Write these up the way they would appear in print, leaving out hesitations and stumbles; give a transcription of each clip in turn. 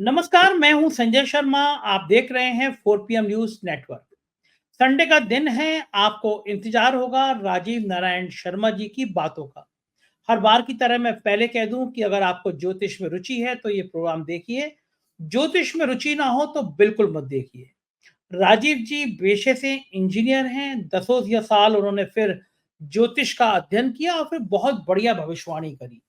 नमस्कार, मैं हूं संजय शर्मा। आप देख रहे हैं 4 PM न्यूज नेटवर्क। संडे का दिन है, आपको इंतजार होगा राजीव नारायण शर्मा जी की बातों का। हर बार की तरह मैं पहले कह दूं कि अगर आपको ज्योतिष में रुचि है तो ये प्रोग्राम देखिए। ज्योतिष में रुचि ना हो तो बिल्कुल मत देखिए। राजीव जी पेशे से इंजीनियर हैं। दसों या साल उन्होंने फिर ज्योतिष का अध्ययन किया और फिर बहुत बढ़िया भविष्यवाणी करी।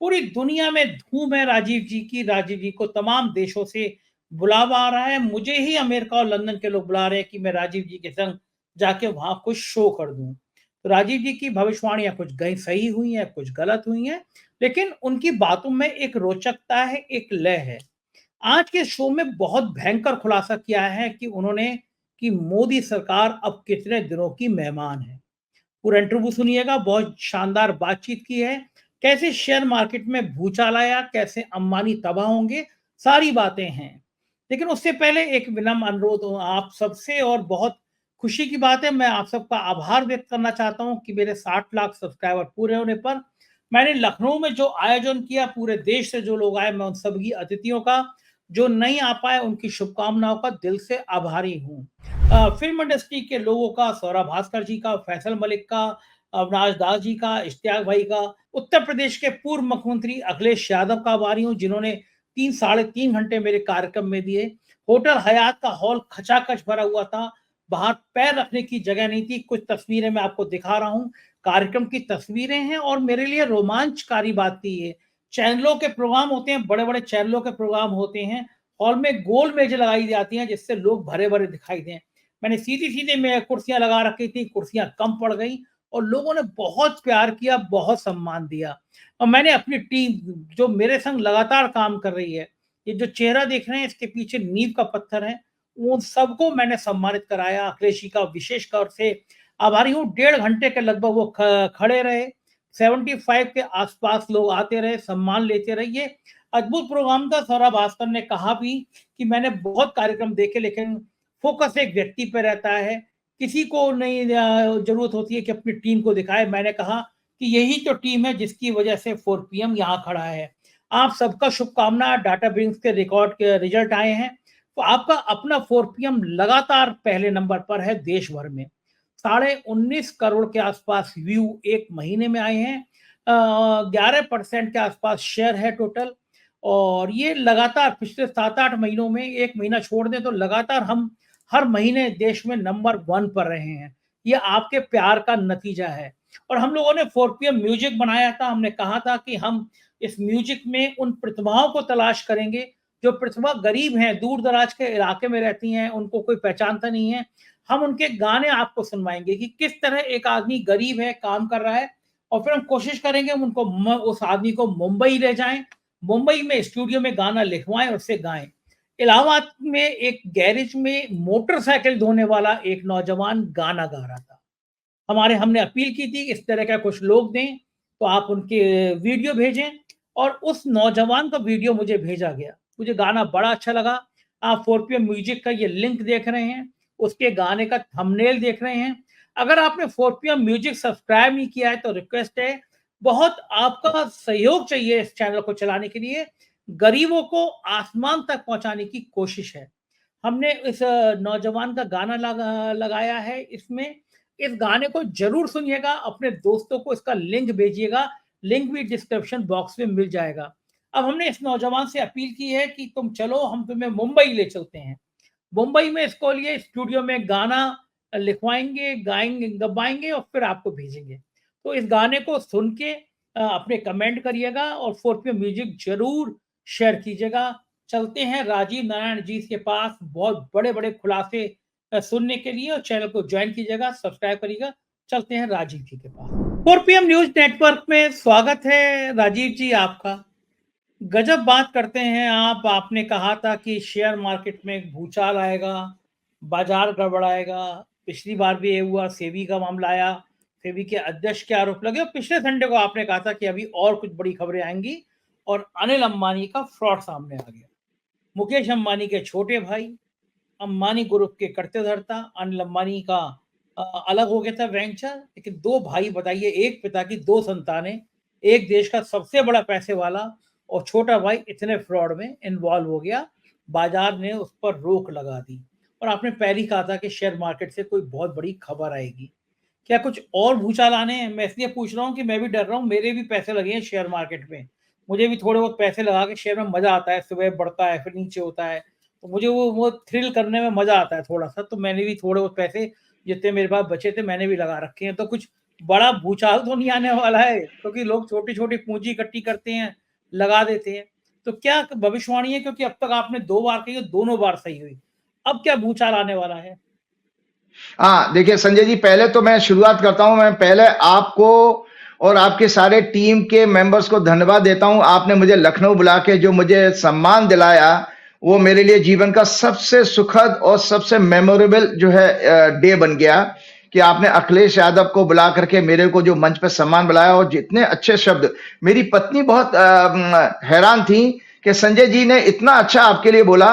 पूरी दुनिया में धूम है राजीव जी की। राजीव जी को तमाम देशों से बुलावा आ रहा है। मुझे ही अमेरिका और लंदन के लोग बुला रहे हैं कि मैं राजीव जी के संग जाके वहां कुछ शो कर दूं। तो राजीव जी की भविष्यवाणियां कुछ गई सही हुई हैं, कुछ गलत हुई हैं, लेकिन उनकी बातों में एक रोचकता है, एक लय है। आज के शो में बहुत भयंकर खुलासा किया है कि उन्होंने कि मोदी सरकार अब कितने दिनों की मेहमान है। पूरा इंटरव्यू सुनिएगा, बहुत शानदार बातचीत की है। कैसे शेयर मार्केट में भूचाल आया, कैसे अंबानी तबाह होंगे, सारी बातें हैं। लेकिन उससे पहले एक विनम्र अनुरोध हो आप सबसे, और बहुत खुशी की बात है, मैं आप सबका आभार व्यक्त करना चाहता हूं कि मेरे 60 लाख सब्सक्राइबर पूरे होने पर मैंने लखनऊ में जो आयोजन किया, पूरे देश से जो लोग आए, मैं उन सभी अतिथियों का, जो नहीं आ पाए उनकी शुभकामनाओं का दिल से आभारी हूँ। फिल्म इंडस्ट्री के लोगों का, सौरभ भास्कर जी का, फैसल मलिक का, अविनाश दास जी का, इश्तियाक भाई का, उत्तर प्रदेश के पूर्व मुख्यमंत्री अखिलेश यादव का आभारी हूँ, जिन्होंने 3 साढ़े 3 घंटे मेरे कार्यक्रम में दिए। होटल हयात का हॉल खचाखच भरा हुआ था। बाहर पैर रखने की जगह नहीं थी। कुछ तस्वीरें मैं आपको दिखा रहा हूँ, कार्यक्रम की तस्वीरें हैं। और मेरे लिए रोमांचकारी बात थी ये। चैनलों के प्रोग्राम होते हैं, बड़े बड़े चैनलों के प्रोग्राम होते हैं, हॉल में गोल मेज लगाई जाती हैं जिससे लोग भरे भरे दिखाई दें। मैंने सीधी-सीधे में कुर्सियाँ लगा रखी थी, कुर्सियाँ कम पड़ गईं और लोगों ने बहुत प्यार किया, बहुत सम्मान दिया। और मैंने अपनी टीम, जो मेरे संग लगातार काम कर रही है, ये जो चेहरा देख रहे हैं इसके पीछे नींव का पत्थर है, उन सबको मैंने सम्मानित कराया। अखिलेश जी का विशेष तौर से आभारी हूँ। 1.5 घंटे के लगभग वो खड़े रहे। 75 के आस-पास लोग आते रहे, सम्मान लेते रहे। ये अद्भुत प्रोग्राम था। सौरभ भास्कर ने कहा भी कि मैंने बहुत कार्यक्रम देखे, लेकिन फोकस एक व्यक्ति पे रहता है। किसी को नहीं जरूरत होती है कि अपनी टीम को दिखाए। मैंने कहा कि यही तो टीम है जिसकी वजह से 4 PM यहाँ खड़ा है। आप सबका शुभकामना। डाटा ब्रिंग्स के रिकॉर्ड के रिजल्ट आए हैं, तो आपका अपना 4 PM लगातार पहले नंबर पर है देश भर में। 19.5 करोड़ के आसपास व्यू एक महीने में आए हैं। 11% के आसपास शेयर है टोटल। और ये लगातार पिछले 7-8 महीनों में, एक महीना छोड़ दें तो लगातार हम हर महीने देश में नंबर 1 पर रहे हैं। ये आपके प्यार का नतीजा है। और हम लोगों ने 4 PM म्यूजिक बनाया था। हमने कहा था कि हम इस म्यूजिक में उन प्रतिभाओं को तलाश करेंगे जो प्रतिभा गरीब हैं, दूर दराज के इलाके में रहती हैं, उनको कोई पहचानता नहीं है। हम उनके गाने आपको सुनवाएंगे कि किस तरह एक आदमी गरीब है, काम कर रहा है, और फिर हम कोशिश करेंगे उनको उस आदमी को मुंबई ले जाएं, मुंबई में स्टूडियो में गाना लिखवाएं और उसे गाएं। इलाहाबाद में एक गैरेज में मोटरसाइकिल धोने वाला एक नौजवान गाना गा रहा था। हमारे हमने अपील की थी इस तरह का कुछ लोग दें, तो आप उनके वीडियो भेजें। और उस नौजवान का वीडियो मुझे भेजा गया। मुझे गाना बड़ा अच्छा लगा। आप 4 PM म्यूजिक का ये लिंक देख रहे हैं, उसके गाने का थंबनेल देख रहे हैं। अगर आपने 4 PM म्यूजिक सब्सक्राइब नहीं किया है तो रिक्वेस्ट है, बहुत आपका सहयोग चाहिए इस चैनल को चलाने के लिए। गरीबों को आसमान तक पहुंचाने की कोशिश है। हमने इस नौजवान का गाना लगाया है इसमें। इस गाने को ज़रूर सुनिएगा, अपने दोस्तों को इसका लिंक भेजिएगा, लिंक भी डिस्क्रिप्शन बॉक्स में मिल जाएगा। अब हमने इस नौजवान से अपील की है कि तुम चलो, हम तुम्हें मुंबई ले चलते हैं। मुंबई में इसको लिए स्टूडियो में गाना लिखवाएँगे, गाएँगे, गवाएँगे और फिर आपको भेजेंगे। तो इस गाने को सुन के अपने कमेंट करिएगा और 4 PM म्यूजिक ज़रूर शेयर कीजिएगा। चलते हैं राजीव नारायण जी के पास बहुत बड़े-बड़े खुलासे सुनने के लिए, और चैनल को जॉइन कीजिएगा, सब्सक्राइब करिएगा। चलते हैं राजीव जी के पास। 4 PM न्यूज़ नेटवर्क में स्वागत है राजीव जी आपका। गजब बात करते हैं आप। आपने कहा था कि शेयर मार्केट में एक भूचाल आएगा, बाजार गड़बड़ाएगा। पिछली बार भी ये हुआ, सेबी का मामला आया, सेबी के अध्यक्ष के आरोप लगे, और पिछले संडे को आपने कहा था कि अभी और कुछ बड़ी खबरें आएंगी, और अनिल अंबानी का फ्रॉड सामने आ गया। मुकेश अंबानी के छोटे भाई, अंबानी ग्रुप के कर्ते-धर्ता, अनिल अंबानी का अलग हो गया था वेंचर, लेकिन 2 भाई बताइए, एक पिता की 2 संतानें, एक देश का सबसे बड़ा पैसे वाला, और छोटा भाई इतने फ्रॉड में इन्वॉल्व हो गया, बाजार ने उस पर रोक लगा दी। और आपने पहले ही कहा था कि शेयर मार्केट से कोई बहुत बड़ी खबर आएगी। क्या कुछ और भूचाल आने हैं? मैं इसलिए पूछ रहा हूँ कि मैं भी डर रहा हूँ, मेरे भी पैसे लगे हैं शेयर मार्केट में। मुझे भी थोड़े बहुत पैसे लगा के शेयर में मज़ा आता है, सुबह बढ़ता है, फिर नीचे होता है। तो मुझे वो थ्रिल करने में मज़ा आता है थोड़ा-सा, तो मैंने भी थोड़े बहुत पैसे जितने मेरे पास बचे थे, मैंने भी लगा रखे हैं। तो कुछ बड़ा भूचाल तो नहीं आने वाला है? क्योंकि लोग छोटी-छोटी पूँजी इकट्ठी करते हैं, लगा देते हैं। तो क्या भविष्यवाणी है? क्योंकि अब तक आपने 2 बार कही है, दोनों बार सही हुई। अब क्या भूचाल आने वाला है? हाँ, देखिए संजय जी, पहले तो मैं शुरुआत करता हूँ। मैं पहले आपको और आपके सारे टीम के मेंबर्स को धन्यवाद देता हूँ। आपने मुझे लखनऊ बुला के जो मुझे सम्मान दिलाया, वो मेरे लिए जीवन का सबसे सुखद और सबसे मेमोरेबल जो है डे बन गया कि आपने अखिलेश यादव को बुला करके मेरे को जो मंच पे सम्मान बुलाया, और जितने अच्छे शब्द। मेरी पत्नी बहुत हैरान थी कि संजय जी ने इतना अच्छा आपके लिए बोला।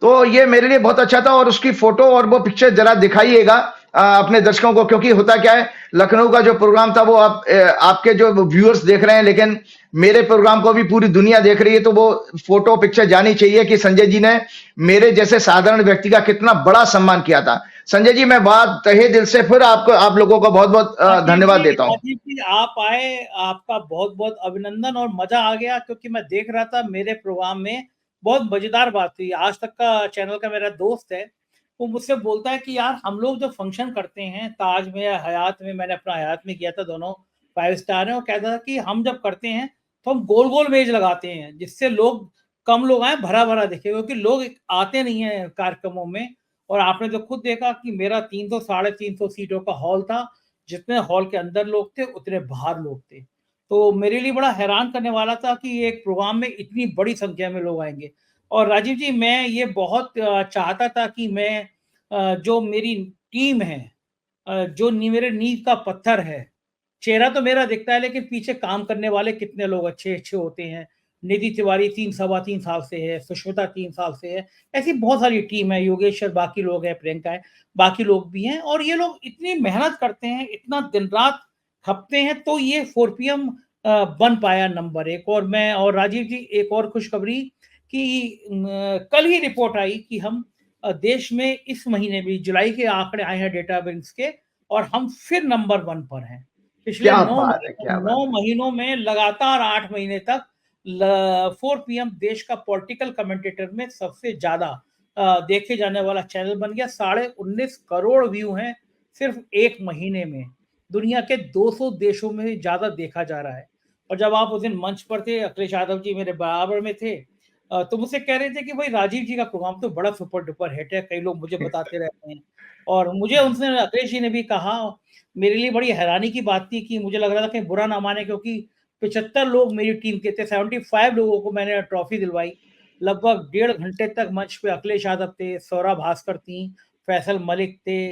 तो ये मेरे लिए बहुत अच्छा था। और उसकी फोटो और वो पिक्चर जरा दिखाइएगा अपने दर्शकों को, क्योंकि होता क्या है, लखनऊ का जो प्रोग्राम था वो आपके जो व्यूअर्स देख रहे हैं, लेकिन मेरे प्रोग्राम को भी पूरी दुनिया देख रही है। तो वो फोटो पिक्चर जानी चाहिए कि संजय जी ने मेरे जैसे साधारण व्यक्ति का कितना बड़ा सम्मान किया था। संजय जी, मैं बात तहे दिल से फिर आप लोगों को बहुत बहुत धन्यवाद देता हूँ। राजीव जी आप आए, आपका बहुत-बहुत अभिनंदन और मज़ा आ गया क्योंकि मैं देख रहा था मेरे प्रोग्राम में बहुत मज़ेदार बात हुई। आज तक का चैनल का मेरा दोस्त है, वो मुझसे बोलता है कि यार हम लोग जो फंक्शन करते हैं ताज में या हयात में, मैंने अपना हयात में किया था, दोनों 5 स्टार हैं, वो कहता था कि हम जब करते हैं तो हम गोल-गोल मेज़ लगाते हैं जिससे लोग कम लोग आएँ, भरा-भरा दिखे क्योंकि लोग आते नहीं हैं कार्यक्रमों में। और आपने तो खुद देखा कि मेरा 300 साढ़े 300 सीटों का हॉल था, जितने हॉल के अंदर लोग थे, उतने बाहर लोग थे। तो मेरे लिए बड़ा हैरान करने वाला था कि एक प्रोग्राम में इतनी बड़ी संख्या में लोग आएँगे। और राजीव जी, मैं ये बहुत चाहता था कि मैं जो मेरी टीम है, जो मेरे नींव का पत्थर है, चेहरा तो मेरा दिखता है लेकिन पीछे काम करने वाले कितने लोग अच्छे-अच्छे होते हैं। निधि तिवारी 3 सवा 3 साल से है, सुष्मिता 3 साल से है, ऐसी बहुत सारी टीम है, योगेश्वर, बाकी लोग हैं, प्रियंका है, बाकी लोग भी हैं और ये लोग इतनी मेहनत करते हैं, इतना दिन-रात खपते हैं तो ये 4 पीएम बन पाया नंबर 1। और मैं और राजीव जी, एक और खुशखबरी कि कल ही रिपोर्ट आई कि हम देश में इस महीने भी जुलाई के आंकड़े आए हैं डेटा विंग्स के और हम फिर नंबर 1 पर हैं। पिछले क्या बात है, क्या 9 बात है। महीनों में लगातार 8 महीने तक 4 पीएम देश का पॉलिटिकल कमेंटेटर में सबसे ज्यादा देखे जाने वाला चैनल बन गया। 19.5 करोड़ व्यू हैं सिर्फ एक महीने में। दुनिया के 200 देशों में ज्यादा देखा जा रहा है। और जब आप उस दिन मंच पर थे, अखिलेश यादव जी मेरे बराबर में थे, तो मुझसे कह रहे थे कि भाई राजीव जी का प्रोग्राम तो बड़ा सुपर डुपर हिट है, कई लोग मुझे बताते रहते हैं। और मुझे उनसे अखिलेश जी ने भी कहा, मेरे लिए बड़ी हैरानी की बात थी कि मुझे लग रहा था कहीं बुरा ना माने क्योंकि 75 लोग मेरी टीम के थे, 75 लोगों को मैंने ट्रॉफी दिलवाई। लगभग 1.5 घंटे तक मंच पे अखिलेश यादव थे, सौरभ भास्कर थी, फैसल मलिक थे,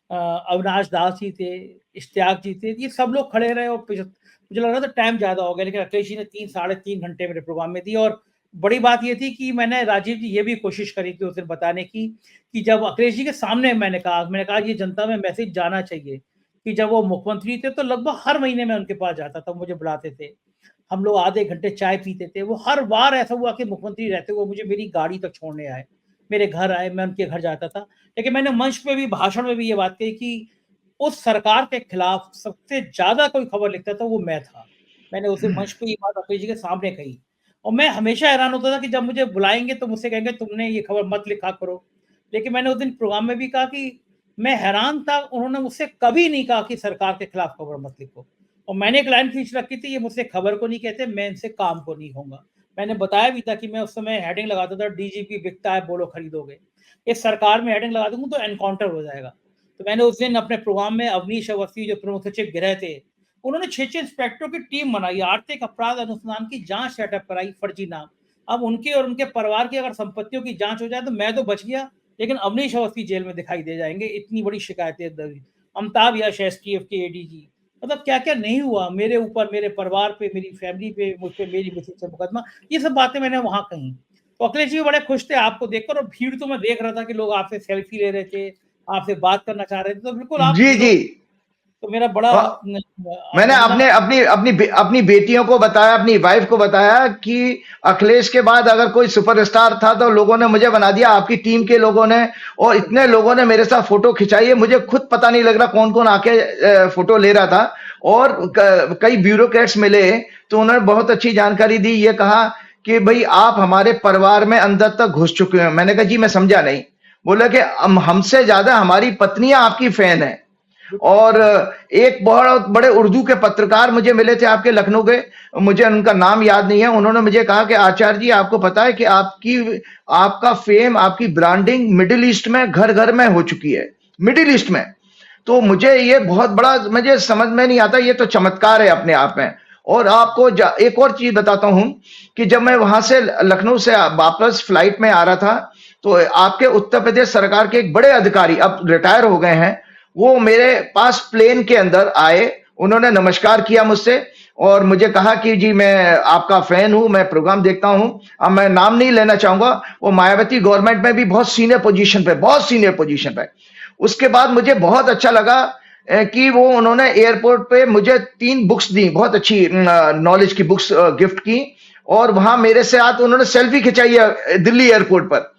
अविनाश दास जी थे, इश्तियाक जी थे, ये सब लोग खड़े रहे और मुझे लग रहा था टाइम ज़्यादा हो गया, लेकिन अखिलेश जी ने 3 साढ़े 3 घंटे मेरे प्रोग्राम में दी। और बड़ी बात ये थी कि मैंने राजीव जी ये भी कोशिश करी थी उस दिन बताने की कि जब अखिलेश जी के सामने मैंने कहा ये जनता में मैसेज जाना चाहिए कि जब वो मुख्यमंत्री थे तो लगभग हर महीने मैं उनके पास जाता था, मुझे बुलाते थे। हम लोग आधे घंटे चाय पीते थे। वो हर बार ऐसा हुआ कि मुख्यमंत्री रहते हुए मुझे मेरी गाड़ी तक छोड़ने आए, मेरे घर आए, मैं उनके घर जाता था। लेकिन मैंने मंच पे भी, भाषण में भी ये बात कही कि उस सरकार के खिलाफ सबसे ज़्यादा कोई खबर लिखता था वो मैं था। मैंने उस दिन मंच पे ये बात अखिलेश जी के सामने कही। और मैं हमेशा हैरान होता था कि जब मुझे बुलाएँगे तो मुझसे कहेंगे तुमने ये खबर मत लिखा करो। लेकिन मैंने उस दिन प्रोग्राम में भी कहा कि मैं हैरान था, उन्होंने मुझसे कभी नहीं कहा कि सरकार के खिलाफ खबर मत लिखो। और मैंने एक लाइन खींच रखी थी, ये मुझसे खबर को नहीं कहते, मैं इनसे काम को नहीं कहूँगा। मैंने बताया भी था कि मैं उस समय हेडिंग लगाता था, डीजीपी बिकता है, बोलो खरीदोगे। इस सरकार में हेडिंग लगा दूँगा तो एनकाउंटर हो जाएगा। तो मैंने उस दिन अपने प्रोग्राम में अवनीश अवस्थी जो प्रमुख सचिव गृह थे, उन्होंने 6-6 इंस्पेक्टरों की टीम बनाई, आर्थिक अपराध अनुसंधान की जाँच सेटअप कराई, फर्जी नाम। अब उनके और उनके परिवार की अगर संपत्तियों की जाँच हो जाए तो मैं तो बच गया, लेकिन अवनीश अवस्थी जेल में दिखाई दे जाएँगे, इतनी बड़ी शिकायतें दर्ज। अमिताभ यश एसटीएफ के एडीजी, मतलब क्या-क्या नहीं हुआ मेरे ऊपर, मेरे परिवार पे, मेरी फैमिली पे, मुझ पे, मेरी मिसेज से मुकदमा, ये सब बातें मैंने वहाँ कही। तो अखिलेश जी भी बड़े खुश थे आपको देखकर और भीड़ तो मैं देख रहा था कि लोग आपसे सेल्फी ले रहे थे, आपसे बात करना चाह रहे थे, तो बिल्कुल आप जी जी, हीरो तो मेरा बड़ा मैंने अपनी बेटियों को बताया, अपनी वाइफ को बताया कि अखिलेश के बाद अगर कोई सुपरस्टार था तो लोगों ने मुझे बना दिया, आपकी टीम के लोगों ने, और इतने लोगों ने मेरे साथ फोटो खिंचाई है, मुझे खुद पता नहीं लग रहा कौन कौन आके फोटो ले रहा था। और कई ब्यूरोक्रेट्स मिले तो उन्होंने बहुत अच्छी जानकारी दी, ये कहा कि भाई आप हमारे परिवार में अंदर तक घुस चुके हैं। मैंने कहा जी मैं समझा नहीं। बोला कि हमसे ज्यादा हमारी पत्नियां आपकी फैन है। और एक बहुत बड़े उर्दू के पत्रकार मुझे मिले थे आपके लखनऊ के, मुझे उनका नाम याद नहीं है, उन्होंने मुझे कहा कि आचार्य जी आपको पता है कि आपका फेम, आपकी ब्रांडिंग मिडिल ईस्ट में घर घर में हो चुकी है, मिडिल ईस्ट में। तो मुझे ये बहुत बड़ा, मुझे समझ में नहीं आता, ये तो चमत्कार है अपने आप में। और आपको एक और चीज बताता हूं कि जब मैं वहां से लखनऊ से वापस फ्लाइट में आ रहा था तो आपके उत्तर प्रदेश सरकार के एक बड़े अधिकारी, अब रिटायर हो गए हैं, वो मेरे पास प्लेन के अंदर आए, उन्होंने नमस्कार किया मुझसे और मुझे कहा कि जी मैं आपका फैन हूं, मैं प्रोग्राम देखता हूं। अब मैं नाम नहीं लेना चाहूंगा, वो मायावती गवर्नमेंट में भी बहुत सीनियर पोजीशन पे। उसके बाद मुझे बहुत अच्छा लगा कि वो उन्होंने एयरपोर्ट पे मुझे 3 बुक्स दी, बहुत अच्छी नॉलेज की बुक्स गिफ्ट की, और वहां मेरे साथ उन्होंने सेल्फी खिंचाई है दिल्ली एयरपोर्ट पर,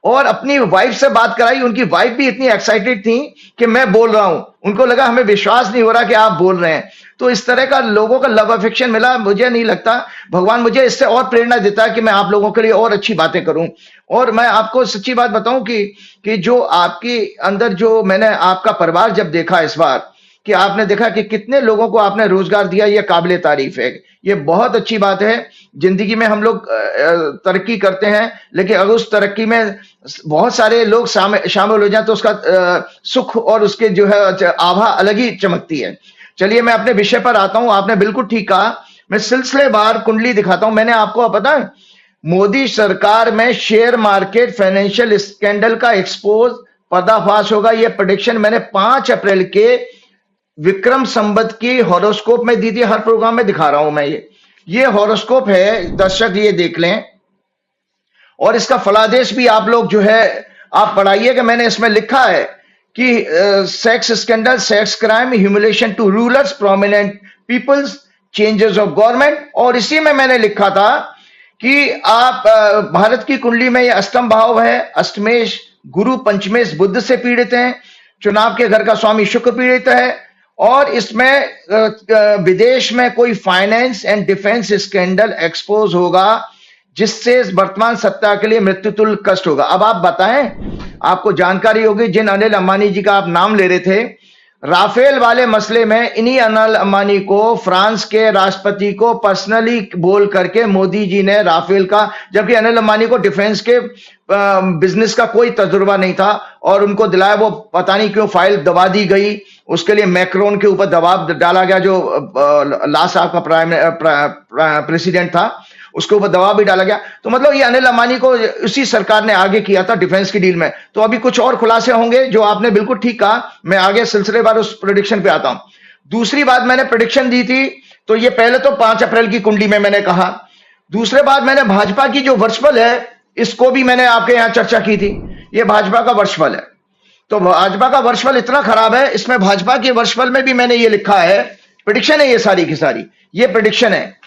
और अपनी वाइफ से बात कराई। उनकी वाइफ भी इतनी एक्साइटेड थी कि मैं बोल रहा हूं, उनको लगा हमें विश्वास नहीं हो रहा कि आप बोल रहे हैं। तो इस तरह का लोगों का लव अफेक्शन मिला। मुझे नहीं लगता, भगवान मुझे इससे और प्रेरणा देता है कि मैं आप लोगों के लिए और अच्छी बातें करूं। और मैं आपको सच्ची बात बताऊं कि जो आपके अंदर, जो मैंने आपका परिवार जब देखा इस बार, कि आपने देखा कि कितने लोगों को आपने रोजगार दिया, ये काबिले तारीफ है, ये बहुत अच्छी बात है। जिंदगी में हम लोग तरक्की करते हैं, लेकिन अगर उस तरक्की में बहुत सारे लोग शामिल हो जाए तो उसका सुख और उसके जो है आभा अलग ही चमकती है। चलिए मैं अपने विषय पर आता हूं। आपने बिल्कुल ठीक कहा, मैं सिलसिलेवार कुंडली दिखाता हूं। मैंने आपको पता है, मोदी सरकार में शेयर मार्केट फाइनेंशियल स्कैंडल का एक्सपोज, पर्दाफाश होगा, यह प्रेडिक्शन मैंने 5 अप्रैल के विक्रम संवत की हॉरोस्कोप में दी थी। हर प्रोग्राम में दिखा रहा हूं मैं। ये हॉरोस्कोप है, दर्शक ये देख लें, और इसका फलादेश भी आप लोग जो है आप पढ़ाइए कि मैंने इसमें लिखा है कि sex scandal, sex crime, humiliation to rulers, prominent peoples, changes of government. और इसी में मैंने लिखा था कि आप भारत की कुंडली में ये अष्टम भाव है, अष्टमेश गुरु, पंचमेश बुध से पीड़ित हैं, चुनाव के घर का स्वामी शुक्र पीड़ित है, और इसमें विदेश में कोई finance and defence scandal expose होगा, जिससे वर्तमान सत्ता के लिए मृत्यु तुल्य कष्ट होगा। अब आप बताएं, आपको जानकारी होगी, जिन अनिल अंबानी जी का आप नाम ले रहे थे, राफेल वाले मसले में इन्हीं अनिल अंबानी को, फ्रांस के राष्ट्रपति को पर्सनली बोल करके मोदी जी ने राफेल का, जबकि अनिल अंबानी को डिफेंस के बिजनेस का कोई तजुर्बा नहीं था, और उनको दिलाया, वो पता नहीं क्यों फाइल दबा दी गई। उसके लिए मैक्रोन के ऊपर दबाव डाला गया, जो लास्ट साहब का प्रेसिडेंट था, उसके ऊपर दबाव भी डाला गया। तो मतलब ये अनिल अंबानी को उसी सरकार ने आगे किया था डिफेंस की डील में। तो अभी कुछ और खुलासे होंगे, जो आपने बिल्कुल ठीक कहा। मैं आगे सिलसिलेवार उस प्रेडिक्शन पे आता हूं। दूसरी बात, मैंने प्रेडिक्शन दी थी, तो ये पहले तो 5 अप्रैल की कुंडली में मैंने कहा। दूसरे बात, मैंने भाजपा की जो वर्षफल है, इसको भी मैंने आपके यहां चर्चा की थी। ये भाजपा का वर्षफल है, तो भाजपा का वर्षफल इतना खराब है, इसमें भाजपा के वर्षफल में भी मैंने ये लिखा है, प्रेडिक्शन है ये सारी की सारी, ये प्रेडिक्शन है।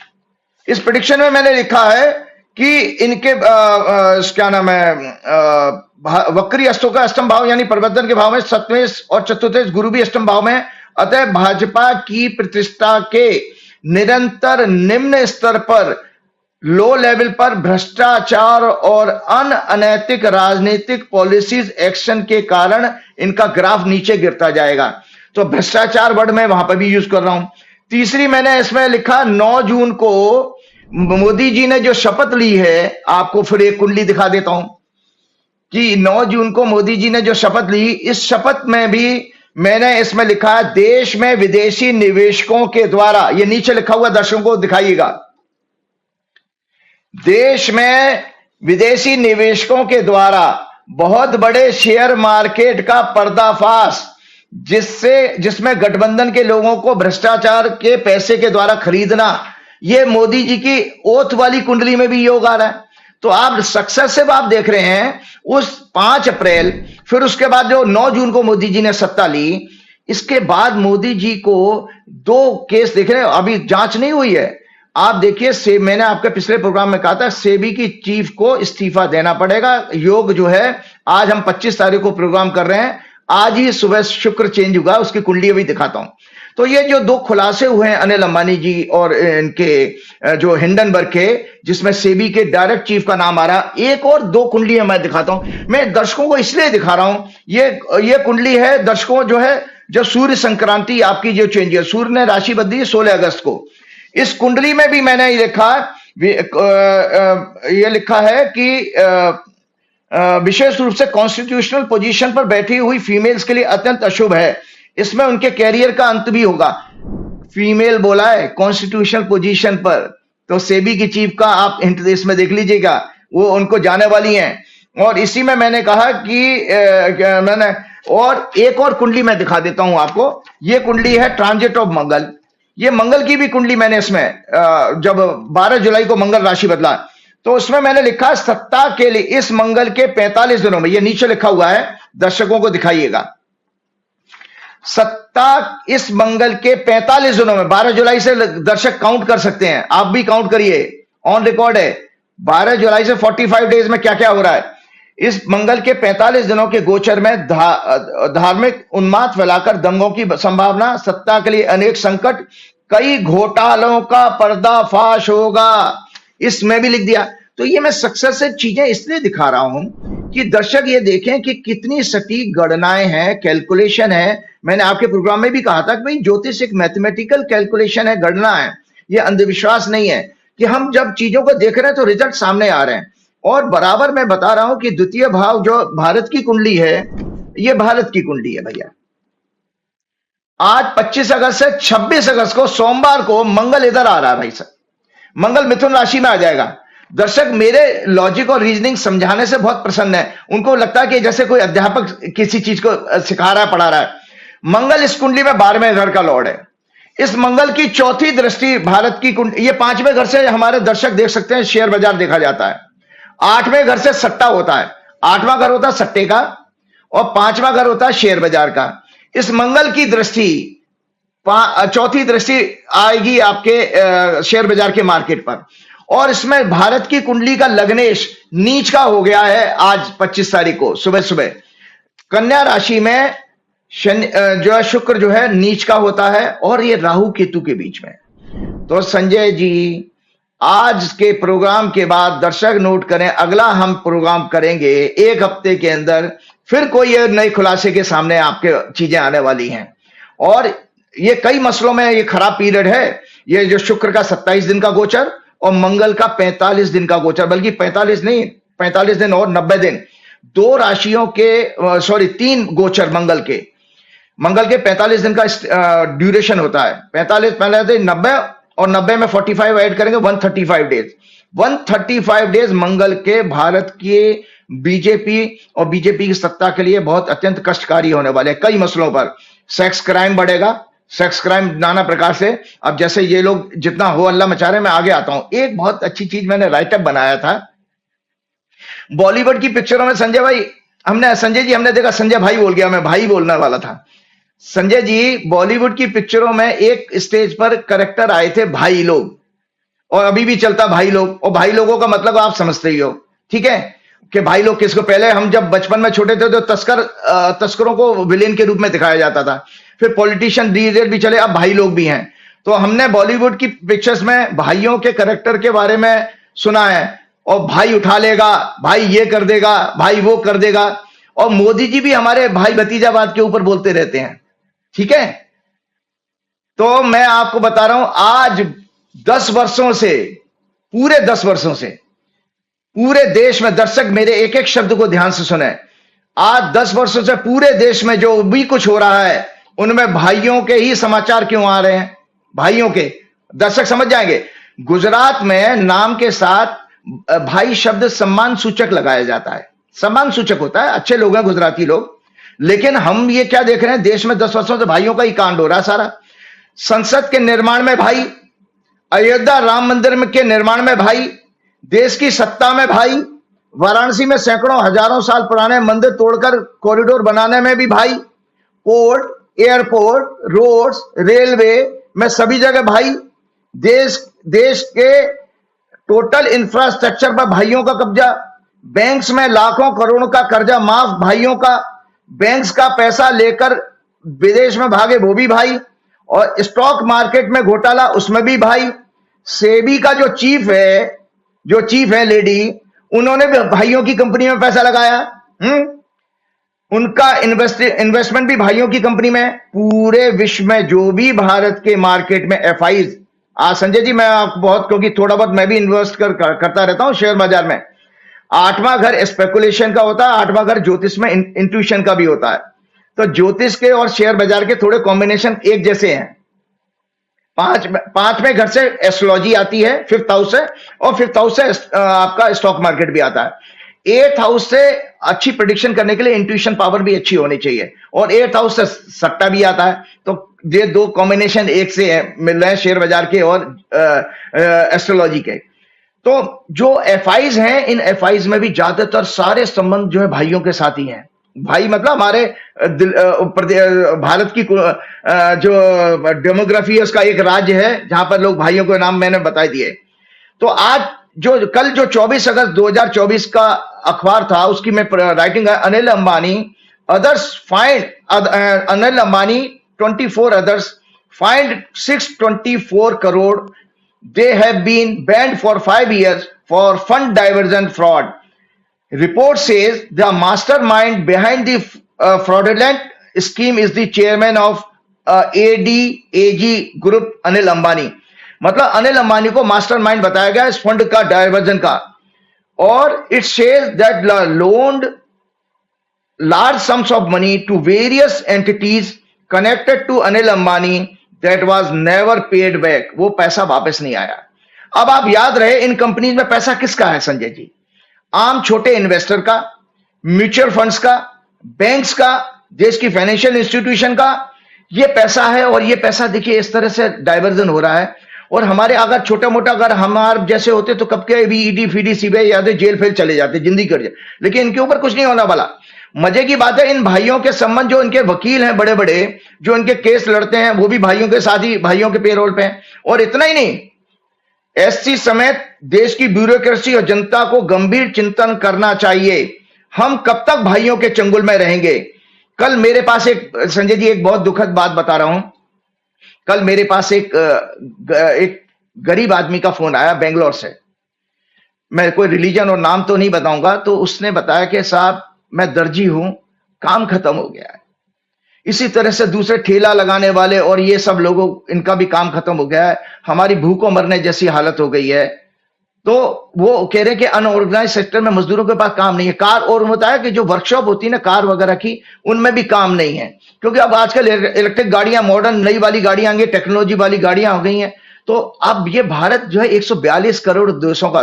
इस प्रेडिक्शन में मैंने लिखा है कि इनके क्या नाम है, वक्री अस्तों का अष्टम भाव यानी परिवर्तन के भाव में, सप्तमेश और चतुर्थेश गुरु भी अष्टम भाव में। अतः भाजपा की प्रतिष्ठा के निरंतर निम्न स्तर पर, लो लेवल पर भ्रष्टाचार और अनैतिक राजनीतिक पॉलिसीज एक्शन के कारण इनका ग्राफ नीचे गिरता जाएगा। तो भ्रष्टाचार वर्ड मैं वहां पर भी यूज कर रहा हूं। तीसरी मैंने इसमें लिखा, 9 जून को मोदी जी ने जो शपथ ली है, आपको फिर एक कुंडली दिखा देता हूं कि 9 जून को मोदी जी ने जो शपथ ली, इस शपथ में भी मैंने इसमें लिखा है, देश में विदेशी निवेशकों के द्वारा, ये नीचे लिखा हुआ दर्शकों को दिखाइएगा, देश में विदेशी निवेशकों के द्वारा बहुत बड़े शेयर मार्केट का पर्दाफाश, जिसमें गठबंधन के लोगों को भ्रष्टाचार के पैसे के द्वारा खरीदना, ये मोदी जी की ओथ वाली कुंडली में भी योग आ रहा है। तो आप सक्सेसिव आप देख रहे हैं, उस 5 अप्रैल, फिर उसके बाद जो 9 जून को मोदी जी ने सत्ता ली, इसके बाद मोदी जी को 2 केस देख रहे हैं, अभी जांच नहीं हुई है। आप देखिए, मैंने आपके पिछले प्रोग्राम में कहा था सेबी की चीफ को इस्तीफा देना पड़ेगा। योग जो है, आज हम 25 तारीख को प्रोग्राम कर रहे हैं, आज ही सुबह शुक्र चेंज हुआ, उसकी कुंडली अभी दिखाता हूं। तो ये जो 2 खुलासे हुए हैं अनिल अंबानी जी और इनके जो हिंडनबर्ग के, जिसमें सेबी के डायरेक्ट चीफ का नाम आ रहा, एक और 2 कुंडलियां मैं दिखाता हूं। मैं दर्शकों को इसलिए दिखा रहा हूं, ये कुंडली है दर्शकों, जो है जो सूर्य संक्रांति आपकी जो चेंज है, सूर्य ने राशि बदली 16 अगस्त को। इस कुंडली में भी मैंने ये लिखा है कि विशेष रूप से कॉन्स्टिट्यूशनल पोजीशन पर बैठी हुई फीमेल्स के लिए अत्यंत अशुभ है, इसमें उनके कैरियर का अंत भी होगा। फीमेल बोला है कॉन्स्टिट्यूशनल पोजीशन पर, तो सेबी की चीफ का आप हिंट इसमें देख लीजिएगा, वो उनको जाने वाली हैं। और इसी में मैंने कहा कि मैंने और एक और कुंडली मैं दिखा देता हूं आपको। ये कुंडली है ट्रांजिट ऑफ मंगल। ये मंगल की भी कुंडली मैंने इसमें जब 12 जुलाई को मंगल राशि बदला, तो उसमें मैंने लिखा सत्ता के लिए इस मंगल के 45 दिनों में, ये नीचे लिखा हुआ है, दर्शकों को दिखाइएगा। सत्ता इस मंगल के 45 दिनों में, 12 जुलाई से दर्शक काउंट कर सकते हैं, आप भी काउंट करिए, ऑन रिकॉर्ड है। 12 जुलाई से 45 डेज में क्या क्या हो रहा है। इस मंगल के 45 दिनों के गोचर में धार्मिक उन्माद फैलाकर दंगों की संभावना, सत्ता के लिए अनेक संकट, कई घोटालों का पर्दाफाश होगा, इसमें भी लिख दिया। तो ये मैं सक्सेस से चीजें इसलिए दिखा रहा हूं कि दर्शक ये देखें कि कितनी सटीक गणनाएं हैं, कैलकुलेशन है। मैंने आपके प्रोग्राम में भी कहा था कि भाई ज्योतिष एक मैथमेटिकल कैलकुलेशन है, गणना है, ये अंधविश्वास नहीं है कि हम जब चीजों को देख रहे हैं तो रिजल्ट सामने आ रहे हैं। और बराबर मैं बता रहा हूं कि द्वितीय भाव जो भारत की कुंडली है, ये भारत की कुंडली है भैया। आज 25 अगस्त से 26 अगस्त को सोमवार को मंगल इधर आ रहा है भाई साहब, मंगल मिथुन राशि में आ जाएगा। दर्शक मेरे लॉजिक और रीजनिंग समझाने से बहुत प्रसन्न है, उनको लगता है कि जैसे कोई अध्यापक किसी चीज को सिखा रहा है, पढ़ा रहा है। मंगल इस कुंडली में 12वें घर का लॉर्ड है। इस मंगल की चौथी दृष्टि भारत की कुंडली, ये 5वें घर से हमारे दर्शक देख सकते हैं, शेयर बाजार देखा जाता है। 8वें घर से सट्टा होता है, 8वां घर होता है सट्टे का, और 5वां घर होता है शेयर बाजार का। इस मंगल की दृष्टि, चौथी दृष्टि आएगी आपके शेयर बाजार के मार्केट पर। और इसमें भारत की कुंडली का लग्नेश नीच का हो गया है आज 25 तारीख को सुबह सुबह। कन्या राशि में जो है शुक्र जो है नीच का होता है, और ये राहु केतु के बीच में। तो संजय जी, आज के प्रोग्राम के बाद दर्शक नोट करें, अगला हम प्रोग्राम करेंगे 1 हफ्ते के अंदर, फिर कोई नए खुलासे के सामने आपके चीजें आने वाली हैं। और ये कई मसलों में ये खराब पीरियड है, ये जो शुक्र का 27 दिन का गोचर और मंगल का 45 दिन का गोचर, बल्कि 45 नहीं, 45 दिन और 90 दिन, 2 राशियों के 3 गोचर मंगल के 45 दिन का ड्यूरेशन होता है। 45 पहले थे 90, और 90 में 45 ऐड करेंगे, 135 डेज। 135 डेज मंगल के भारत के बीजेपी और बीजेपी की सत्ता के लिए बहुत अत्यंत कष्टकारी होने वाले हैं कई मसलों पर। सेक्स क्राइम बढ़ेगा, सेक्स क्राइम नाना प्रकार से। अब जैसे ये लोग जितना हो अल्लाह मचा रहे, मैं आगे आता हूं। एक बहुत अच्छी चीज मैंने राइटअप बनाया था बॉलीवुड की पिक्चरों में। संजय जी हमने देखा, संजय भाई बोल गया, मैं भाई बोलने वाला था। संजय जी, बॉलीवुड की पिक्चरों में एक स्टेज पर कैरेक्टर आए थे भाई लोग, और अभी भी चलता भाई लोग। और भाई लोगों का मतलब आप समझते ही हो, ठीक है, कि भाई लोग किसको, पहले हम जब बचपन में छोटे थे तो तस्करों को विलेन के रूप में दिखाया जाता था, फिर पॉलिटिशियन धीरे भी चले, अब भाई लोग भी हैं। तो हमने बॉलीवुड की पिक्चर्स में भाइयों के कैरेक्टर के बारे में सुना है, और भाई उठा लेगा, भाई ये कर देगा, भाई वो कर देगा। और मोदी जी भी हमारे भाई भतीजावाद के ऊपर बोलते रहते हैं, ठीक है। तो मैं आपको बता रहा हूं, आज 10 वर्षों से, पूरे 10 वर्षों से पूरे देश में, दर्शक मेरे एक एक शब्द को ध्यान से सुने, आज 10 वर्षों से पूरे देश में जो भी कुछ हो रहा है उनमें भाइयों के ही समाचार क्यों आ रहे हैं, भाइयों के। दर्शक समझ जाएंगे, गुजरात में नाम के साथ भाई शब्द सम्मान सूचक लगाया जाता है, सम्मान सूचक होता है, अच्छे लोग हैं गुजराती लोग। लेकिन हम ये क्या देख रहे हैं, देश में 10 वर्षों से भाइयों का ही कांड हो रहा है सारा। संसद के निर्माण में भाई, अयोध्या राम मंदिर के निर्माण में भाई, देश की सत्ता में भाई, वाराणसी में सैकड़ों हजारों साल पुराने मंदिर तोड़कर कॉरिडोर बनाने में भी भाई, कोर्ट, एयरपोर्ट, रोड्स, रेलवे में सभी जगह भाई देश के टोटल इंफ्रास्ट्रक्चर पर भाइयों का कब्जा, बैंक्स में लाखों करोड़ों का कर्जा माफ भाइयों का, बैंक्स का पैसा लेकर विदेश में भागे वो भी भाई, और स्टॉक मार्केट में घोटाला उसमें भी भाई। सेबी का जो चीफ है लेडी, उन्होंने भी भाइयों की कंपनी में पैसा लगाया। उनका इन्वेस्टमेंट भी भाइयों की कंपनी में। पूरे विश्व में जो भी भारत के मार्केट में एफआईज, आज संजय जी मैं आपको बहुत, क्योंकि थोड़ा बहुत मैं भी इन्वेस्ट करता रहता हूं शेयर बाजार में, 8वां घर स्पेकुलेशन का होता है, 8वां घर ज्योतिष में इंट्यूशन का भी होता है। तो ज्योतिष के और शेयर बाजार के थोड़े कॉम्बिनेशन एक जैसे हैं। 5वें घर से एस्ट्रोलॉजी आती है, 5th हाउस से, और 5th हाउस से आपका स्टॉक मार्केट भी आता है। 8th हाउस से अच्छी प्रेडिक्शन करने के लिए इंट्यूशन पावर भी अच्छी होनी चाहिए, और 8th हाउस से सट्टा भी आता है। तो ये दो कॉम्बिनेशन एक से मिल रहे हैं शेयर बाजार के और एस्ट्रोलॉजी के। तो जो एफआईज हैं, इन एफआईज में भी ज्यादातर सारे संबंध जो है भाइयों के साथ ही हैं। भाई मतलब हमारे भारत की जो डेमोग्राफी है उसका एक राज्य है जहां पर लोग भाइयों के नाम मैंने बता दिए। तो आज कल जो 24 अगस्त 2024 का अखबार था, उसकी मैं राइटिंग है, Anil Ambani others find, Anil Ambani 24 others fined 624 crore. They have been banned for 5 years for fund diversion fraud. Report says the mastermind behind the fraudulent scheme is the chairman of ADAG Group, Anil Ambani. मतलब अनिल अंबानी को mastermind बताया गया इस fund का diversion का, और it shares that लोन्ड large sums of money to various entities connected to Anil Ambani that was never paid back. वो पैसा वापस नहीं आया। अब आप याद रहे, इन कंपनीज में पैसा किसका है संजय जी? आम छोटे इन्वेस्टर का, म्यूचुअल फंड्स का, बैंक्स का, देश की फाइनेंशियल इंस्टीट्यूशन का ये पैसा है। और ये पैसा देखिए इस तरह से डाइवर्जन हो रहा है। और हमारे अगर छोटा मोटा अगर हमारे जैसे होते तो कब के भी ईडी फीडी सीबीआई याद जेल फेल चले जाते, जिंदगी कर जाए, लेकिन इनके ऊपर कुछ नहीं होने वाला। मजे की बात है, इन भाइयों के संबंध, जो इनके वकील हैं बड़े बड़े, जो इनके केस लड़ते हैं, वो भी भाइयों के साथ ही, भाइयों के पेरोल पे हैं। और इतना ही नहीं, एससी समेत देश की ब्यूरोक्रेसी और जनता को गंभीर चिंतन करना चाहिए। हम कब तक भाइयों के चंगुल में रहेंगे? कल मेरे पास एक, संजय जी एक बहुत दुखद बात बता रहा हूं, कल मेरे पास एक गरीब आदमी का फोन आया बेंगलोर से। मैं कोई रिलीजन और नाम तो नहीं बताऊंगा। तो उसने बताया कि साहब मैं दर्जी हूं, काम खत्म हो गया है। इसी तरह से दूसरे ठेला लगाने वाले और ये सब लोगों, इनका भी काम खत्म हो गया है, हमारी भूखों मरने जैसी हालत हो गई है। तो वो कह रहे हैं कि अनऑर्गेनाइज सेक्टर में मजदूरों के पास काम नहीं है। कार, और होता है कि जो वर्कशॉप होती है ना कार वगैरह की, उनमें भी काम नहीं है, क्योंकि अब आजकल इलेक्ट्रिक गाड़ियां, मॉडर्न नई वाली गाड़ियां आ गई, टेक्नोलॉजी वाली गाड़ियां हो गई हैं। तो अब ये भारत जो है 142 करोड़ देशों का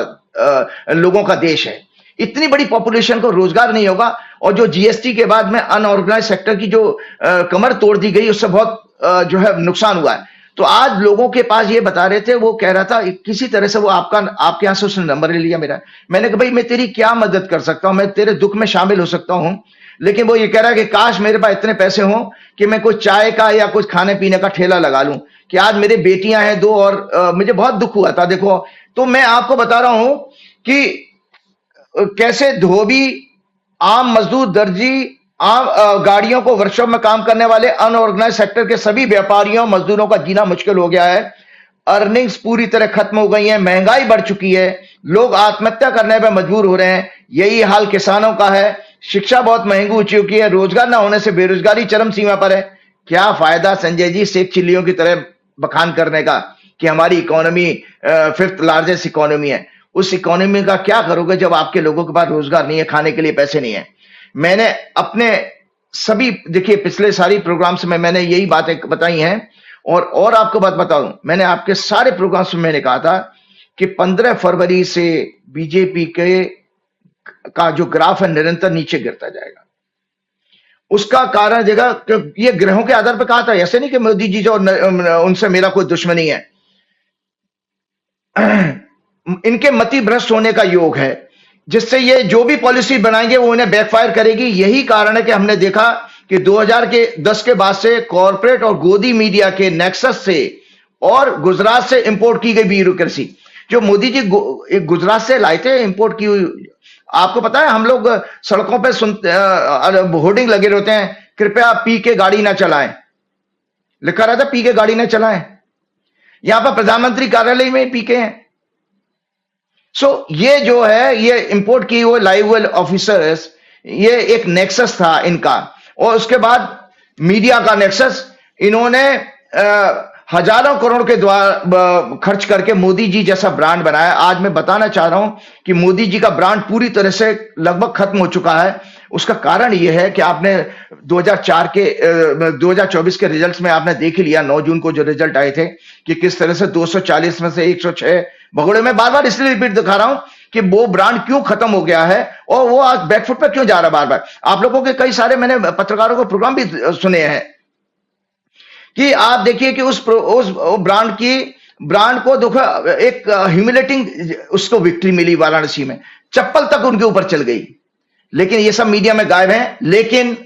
लोगों का देश है। इतनी बड़ी पॉपुलेशन को रोजगार नहीं होगा। और जो जीएसटी के बाद में अनऑर्गेनाइज सेक्टर की जो कमर तोड़ दी गई, उससे बहुत जो है नुकसान हुआ है। तो आज लोगों के पास ये बता रहे थे, वो कह रहा था किसी तरह से वो आपके यहां से उसने नंबर ले लिया मेरा। मैंने कहा भाई मैं तेरी क्या मदद कर सकता हूं, मैं तेरे दुख में शामिल हो सकता हूं। लेकिन वो ये कह रहा है कि काश मेरे पास इतने पैसे हों कि मैं कुछ चाय का या कुछ खाने पीने का ठेला लगा लूं। कि आज मेरी बेटियां हैं 2 और मुझे बहुत दुख हुआ था। देखो, तो मैं आपको बता रहा हूं कि कैसे धोबी, आम मजदूर, दर्जी, आम गाड़ियों को वर्कशॉप में काम करने वाले अनऑर्गेनाइज सेक्टर के सभी व्यापारियों, मजदूरों का जीना मुश्किल हो गया है। अर्निंग्स पूरी तरह खत्म हो गई है, महंगाई बढ़ चुकी है, लोग आत्महत्या करने पर मजबूर हो रहे हैं। यही हाल किसानों का है। शिक्षा बहुत महंगी हो चुकी है, रोजगार ना होने से बेरोजगारी चरम सीमा पर है। क्या फायदा संजय जी शेख चिल्लियों की तरह बखान करने का कि हमारी इकोनॉमी 5th लार्जेस्ट इकोनॉमी है। उस इकोनॉमी का क्या करोगे जब आपके लोगों के पास रोजगार नहीं है, खाने के लिए पैसे नहीं है। मैंने अपने सभी, देखिए पिछले सारी प्रोग्राम्स में मैंने यही बातें बताई हैं। और आपको बात बताऊं, मैंने आपके सारे प्रोग्राम्स में मैंने कहा था कि 15 फरवरी से बीजेपी का जो ग्राफ है निरंतर नीचे गिरता जाएगा। उसका कारण जगह ये ग्रहों के आधार पर कहा था, ऐसे नहीं कि मोदी जी जो उनसे मेरा कोई दुश्मनी है। इनके मति भ्रष्ट होने का योग है, जिससे ये जो भी पॉलिसी बनाएंगे वो उन्हें बैकफायर करेगी। यही कारण है कि हमने देखा कि 2010 के बाद से कॉर्पोरेट और गोदी मीडिया के नेक्सस से और गुजरात से इंपोर्ट की गई ब्यूरोक्रेसी, जो मोदी जी गुजरात से लाए थे इंपोर्ट की हुई। आपको पता है हम लोग सड़कों पे सुनते होर्डिंग लगे रहते हैं, कृपया पी के गाड़ी ना चलाएं, लिखा रहता पी के गाड़ी ना चलाएं। यहां पर प्रधानमंत्री कार्यालय में पी के हैं। ये जो है ये इंपोर्ट की हुए लाइव वेल ऑफिसर्स, ये एक नेक्सस था इनका। और उसके बाद मीडिया का नेक्सस, इन्होंने हजारों करोड़ के द्वारा खर्च करके मोदी जी जैसा ब्रांड बनाया। आज मैं बताना चाह रहा हूं कि मोदी जी का ब्रांड पूरी तरह से लगभग खत्म हो चुका है। उसका कारण यह है कि आपने 2024 के रिजल्ट्स में आपने देख ही लिया, 9 जून को जो रिजल्ट आए थे कि किस तरह से 240 में से 106 भगोड़े में। बार बार इसलिए रिपीट दिखा रहा हूं कि वो ब्रांड क्यों खत्म हो गया है और वो आज बैकफुट पे क्यों जा रहा है बार बार। आप लोगों के कई सारे मैंने पत्रकारों को प्रोग्राम भी सुने हैं कि आप देखिए कि उस ब्रांड को देखो एक ह्यूमिलेटिंग उसको विक्ट्री मिली वाराणसी में, चप्पल तक उनके ऊपर चल गई, लेकिन ये सब मीडिया में गायब है। लेकिन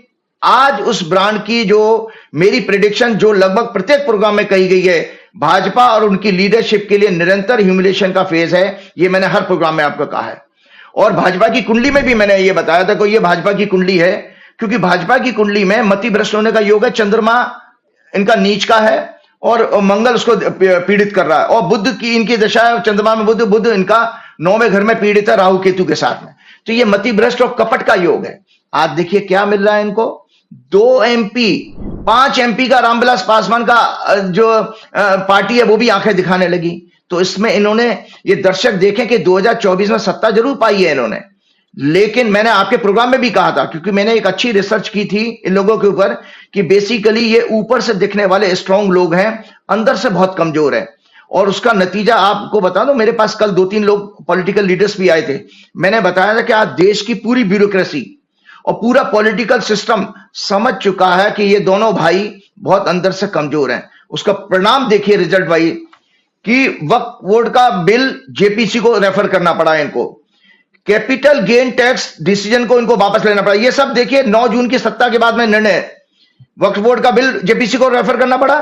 आज उस ब्रांड की जो मेरी प्रेडिक्शन जो लगभग प्रत्येक प्रोग्राम में कही गई है, भाजपा और उनकी लीडरशिप के लिए निरंतर ह्यूमिलेशन का फेज है, ये मैंने हर प्रोग्राम में आपको कहा है। और भाजपा की कुंडली में भी मैंने ये बताया था कि ये भाजपा की कुंडली है, क्योंकि भाजपा की कुंडली में मति भ्रष्ट होने का योग है, चंद्रमा इनका नीच का है और मंगल उसको पीड़ित कर रहा है, और बुद्ध की इनकी दशा है, चंद्रमा में बुद्ध इनका 9वें घर में पीड़ित है राहु केतु के साथ में। तो ये मति भ्रष्ट और कपट का योग है। आज देखिए क्या मिल रहा है इनको, 2 MP 5 MP का रामविलास पासवान का जो पार्टी है वो भी आंखें दिखाने लगी। तो इसमें इन्होंने ये दर्शक देखें कि 2024 में सत्ता जरूर पाई है इन्होंने, लेकिन मैंने आपके प्रोग्राम में भी कहा था, क्योंकि मैंने एक अच्छी रिसर्च की थी इन लोगों के ऊपर, कि बेसिकली ये ऊपर से दिखने वाले स्ट्रांग लोग हैं, अंदर से बहुत कमजोर है। और उसका नतीजा आपको बता दूं, मेरे पास कल 2-3 लोग पॉलिटिकल लीडर्स भी आए थे। मैंने बताया था कि आज देश की पूरी ब्यूरोक्रेसी और पूरा पॉलिटिकल सिस्टम समझ चुका है कि ये दोनों भाई बहुत अंदर से कमजोर हैं। उसका परिणाम देखिए रिजल्ट भाई, कि वक्फ बोर्ड का बिल जेपीसी को रेफर करना पड़ा इनको, कैपिटल गेन टैक्स डिसीजन को इनको वापस लेना पड़ा। ये सब देखिए 9 जून की सत्ता के बाद में निर्णय, वक्फ बोर्ड का बिल जेपीसी को रेफर करना पड़ा,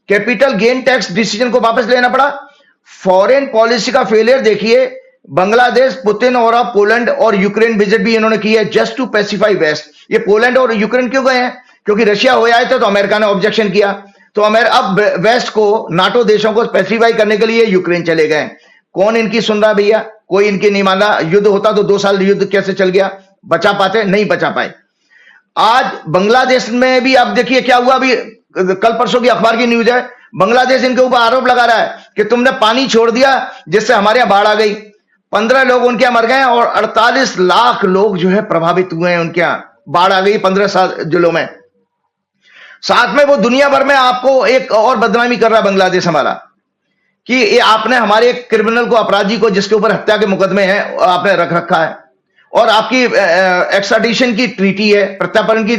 कैपिटल गेन टैक्स डिसीजन को वापस लेना पड़ा। फॉरेन पॉलिसी का फेलियर देखिए, बांग्लादेश, पुतिन और अब पोलैंड और यूक्रेन विजिट भी इन्होंने की है जस्ट टू पैसिफाई वेस्ट। ये पोलैंड और यूक्रेन क्यों गए हैं? क्योंकि रशिया हो आए थे तो अमेरिका ने ऑब्जेक्शन किया, तो अब वेस्ट को, नाटो देशों को पैसिफाई करने के लिए यूक्रेन चले गए। कौन इनकी सुन रहा भैया? कोई इनकी नहीं मान रहा। युद्ध होता तो 2 साल युद्ध कैसे चल गया, बचा पाते? नहीं बचा पाए। आज बांग्लादेश में भी अब देखिए क्या हुआ, अभी कल परसों की अखबार की न्यूज है, बांग्लादेश इनके ऊपर आरोप लगा रहा है कि तुमने पानी छोड़ दिया जिससे हमारे यहां बाढ़ आ गई। 15 लोग उनके यहां मर गए और 48 लाख लोग जो है प्रभावित हुए हैं, उनके यहां बाढ़ आ गई 15 जिलों में। साथ में वो दुनिया भर में आपको एक और बदनामी कर रहा है बांग्लादेश हमारा, कि ये आपने हमारे एक क्रिमिनल को, अपराधी को जिसके ऊपर हत्या के मुकदमे हैं, आपने रख रखा है, और आपकी एक्स्ट्राडिशन की ट्रीटी है, प्रत्यार्पण की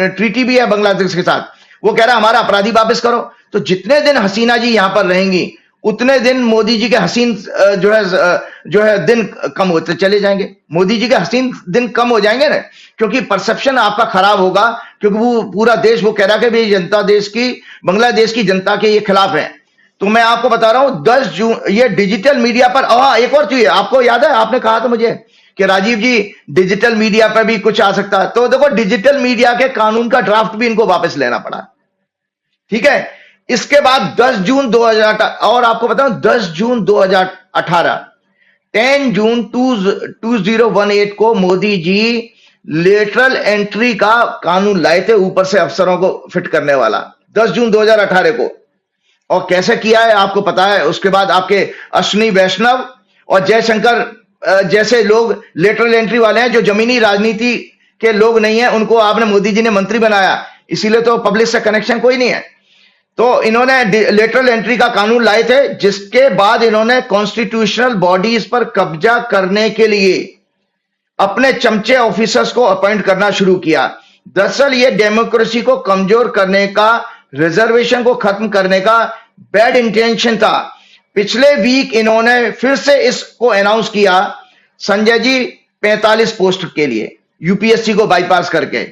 ट्रीटी भी है बांग्लादेश के साथ। वो कह रहा है हमारा अपराधी वापस करो। तो जितने दिन हसीना जी यहां पर रहेंगी उतने दिन मोदी जी के हसीन जो है दिन कम होते चले जाएंगे। मोदी जी के हसीन दिन कम हो जाएंगे ना, क्योंकि परसेप्शन आपका खराब होगा, क्योंकि वो पूरा देश वो कह रहा है कि जनता देश की, बांग्लादेश की जनता के ये खिलाफ है। तो मैं आपको बता रहा हूं 10 जून ये डिजिटल मीडिया पर, एक और चीज आपको याद है, आपने कहा था मुझे कि राजीव जी डिजिटल मीडिया पर भी कुछ आ सकता है। तो देखो डिजिटल मीडिया के कानून का ड्राफ्ट भी इनको वापस लेना पड़ा, ठीक है। इसके बाद 10 जून 2000, और आपको बताऊं 10 जून 2018, 10 जून 2018 को मोदी जी लेटरल एंट्री का कानून लाए थे, ऊपर से अफसरों को फिट करने वाला, 10 जून 2018 को। और कैसे किया है आपको पता है। उसके बाद आपके अश्विनी वैष्णव और जयशंकर जैसे लोग लेटरल एंट्री वाले हैं, जो जमीनी राजनीति के लोग नहीं है, उनको आपने मोदी जी ने मंत्री बनाया, इसीलिए तो पब्लिक से कनेक्शन कोई नहीं है। तो इन्होंने लेटरल एंट्री का कानून लाए थे, जिसके बाद इन्होंने कॉन्स्टिट्यूशनल बॉडीज पर कब्जा करने के लिए अपने चमचे ऑफिसर्स को अपॉइंट करना शुरू किया। दरअसल ये डेमोक्रेसी को कमजोर करने का, रिजर्वेशन को खत्म करने का बैड इंटेंशन था। पिछले वीक इन्होंने फिर से इसको अनाउंस किया, संजय जी 45 पोस्ट के लिए यूपीएससी को बाईपास करके।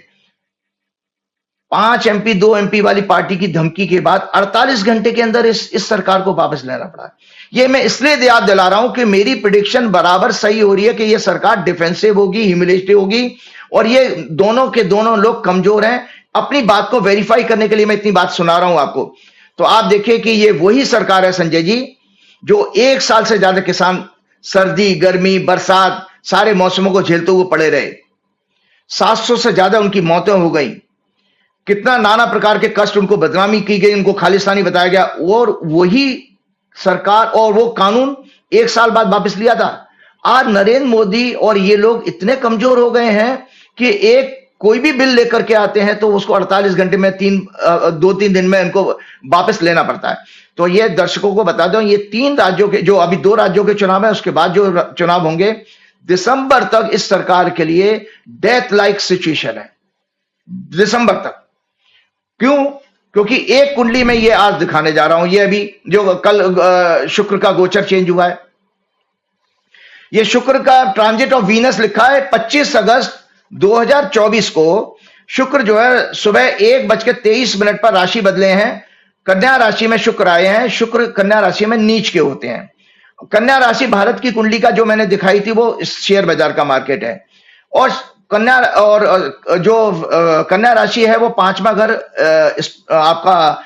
5 MP 2 MP वाली पार्टी की धमकी के बाद 48 घंटे के अंदर इस सरकार को वापस लेना पड़ा। ये मैं इसलिए याद दिला रहा हूं कि मेरी प्रेडिक्शन बराबर सही हो रही है कि ये सरकार डिफेंसिव होगी, ह्यूमिलेटिव होगी, और ये दोनों के दोनों लोग कमजोर हैं। अपनी बात को वेरीफाई करने के लिए मैं इतनी बात सुना रहा हूं आपको। तो आप देखिए कि ये वही सरकार है संजय जी, जो 1 साल से ज्यादा किसान सर्दी, गर्मी, बरसात सारे मौसमों को झेलते हुए पड़े रहे। 700 से ज्यादा उनकी मौतें हो गई। कितना नाना प्रकार के कष्ट, उनको बदनामी की गई, उनको खालिस्तानी बताया गया, और वही सरकार और वो कानून 1 साल बाद वापस लिया था। आज नरेंद्र मोदी और ये लोग इतने कमजोर हो गए हैं कि एक कोई भी बिल लेकर के आते हैं तो उसको 48 घंटे में 2-3 दिन में इनको वापस लेना पड़ता है। तो ये दर्शकों को बता दूं, ये 3 राज्यों के, जो अभी 2 राज्यों के चुनाव है, उसके बाद जो चुनाव होंगे दिसंबर तक, इस सरकार के लिए डेथ लाइक सिचुएशन है। दिसंबर तक। क्यों? क्योंकि एक कुंडली में ये आज दिखाने जा रहा हूं, ये अभी जो कल शुक्र का गोचर चेंज हुआ है, ये शुक्र का ट्रांजिट ऑफ वीनस लिखा है 25 अगस्त 2024 को। शुक्र जो है सुबह 1:23 पर राशि बदले हैं, कन्या राशि में शुक्र आए हैं। शुक्र कन्या राशि में नीच के होते हैं। कन्या राशि भारत की कुंडली का जो मैंने दिखाई थी वो शेयर बाजार का मार्केट है, और कन्या, और जो कन्या राशि है वो 5वां घर आपका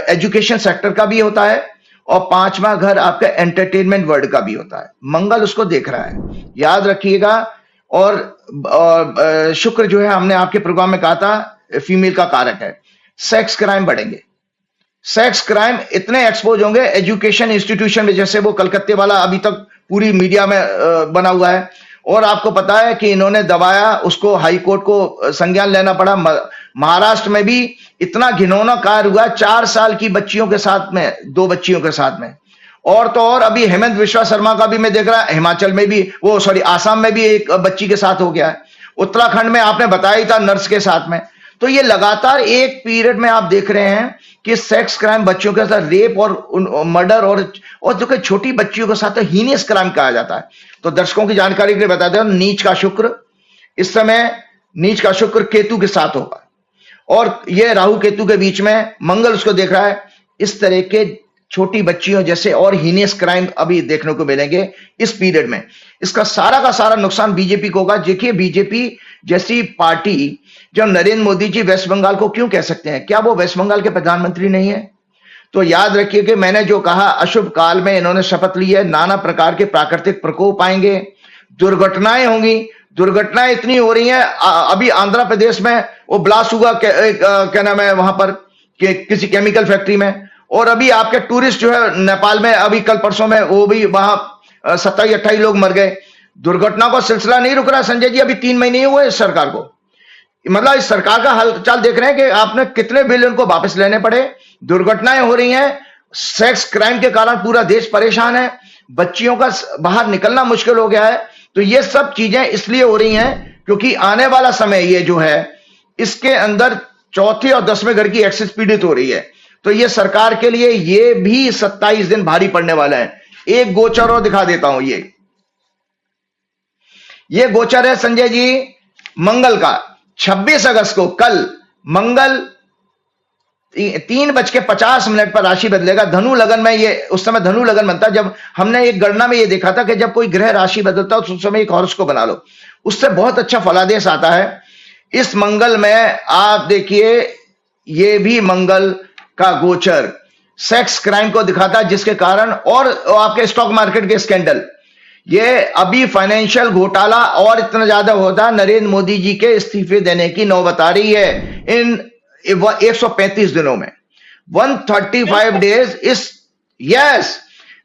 एजुकेशन सेक्टर का भी होता है, और 5वां घर आपका एंटरटेनमेंट वर्ल्ड का भी होता है। मंगल उसको देख रहा है, याद रखिएगा। और शुक्र जो है, हमने आपके प्रोग्राम में कहा था, फीमेल का कारक है। सेक्स क्राइम बढ़ेंगे, सेक्स क्राइम इतने एक्सपोज होंगे एजुकेशन इंस्टीट्यूशन में, जैसे वो कलकत्ते वाला अभी तक पूरी मीडिया में बना हुआ है। और आपको पता है कि इन्होंने दबाया, उसको हाई कोर्ट को संज्ञान लेना पड़ा। महाराष्ट्र में भी इतना घिनौना कार्य हुआ 4 साल की बच्चियों के साथ में, 2 बच्चियों के साथ में। और तो और अभी हेमंत विश्वा शर्मा का भी मैं देख रहा, हिमाचल में भी, वो सॉरी आसाम में भी एक बच्ची के साथ हो गया है। उत्तराखंड में आपने बताया ही था, नर्स के साथ में। तो ये लगातार एक पीरियड में आप देख रहे हैं कि सेक्स क्राइम, बच्चियों के साथ रेप और मर्डर, और जो कि छोटी बच्चियों के साथ हीनियस क्राइम कहा जाता है। तो दर्शकों की जानकारी के लिए बताते हैं, नीच का शुक्र इस समय, नीच का शुक्र केतु के साथ होगा, और ये राहु केतु के बीच में मंगल उसको देख रहा है। इस तरह के छोटी बच्चियों जैसे और हीनियस क्राइम अभी देखने को मिलेंगे इस पीरियड में। इसका सारा का सारा नुकसान बीजेपी को होगा। देखिए, बीजेपी जैसी पार्टी, जब नरेंद्र मोदी जी वेस्ट बंगाल को क्यों कह सकते हैं, क्या वो वेस्ट बंगाल के प्रधानमंत्री नहीं है? तो याद रखिए कि मैंने जो कहा, अशुभ काल में इन्होंने शपथ ली है, नाना प्रकार के प्राकृतिक प्रकोप आएंगे, दुर्घटनाएं होंगी। दुर्घटनाएं इतनी हो रही हैं, अभी आंध्र प्रदेश में वो ब्लास्ट हुआ, क्या नाम है वहां पर, किसी केमिकल फैक्ट्री में। और अभी आपके टूरिस्ट जो है नेपाल में, अभी कल परसों में वो भी वहां 27-28 लोग मर गए। दुर्घटना का सिलसिला नहीं रुक रहा संजय जी, अभी 3 महीने ही हुए इस सरकार को। मतलब इस सरकार का हालचाल देख रहे हैं कि आपने कितने बिलियन को वापस लेने पड़े। दुर्घटनाएं हो रही हैं, सेक्स क्राइम के कारण पूरा देश परेशान है, बच्चियों का बाहर निकलना मुश्किल हो गया है। तो ये सब चीजें इसलिए हो रही हैं क्योंकि आने वाला समय ये जो है, इसके अंदर चौथे और 10वें घर की एक्सिस पीड़ित हो रही है। तो ये सरकार के लिए ये भी 27 दिन भारी पड़ने वाला है। एक गोचर और दिखा देता हूं, ये गोचर है संजय जी मंगल का। 26 अगस्त को कल मंगल 3:50 पर राशि बदलेगा धनु लगन में। ये उस समय धनु लगन बनता है, जब हमने एक गणना में ये देखा था कि जब कोई ग्रह राशि बदलता है तो उस समय एक हॉर्स को बना लो, उससे बहुत अच्छा फलादेश आता है। इस मंगल में आप देखिए, ये भी मंगल का गोचर सेक्स क्राइम को दिखाता है, जिसके कारण और आपके स्टॉक मार्केट के स्कैंडल, ये अभी फाइनेंशियल घोटाला और इतना ज्यादा होता है। नरेंद्र मोदी जी के इस्तीफे देने की नौबत आ रही है इन 135 दिनों में। 135 डेज इस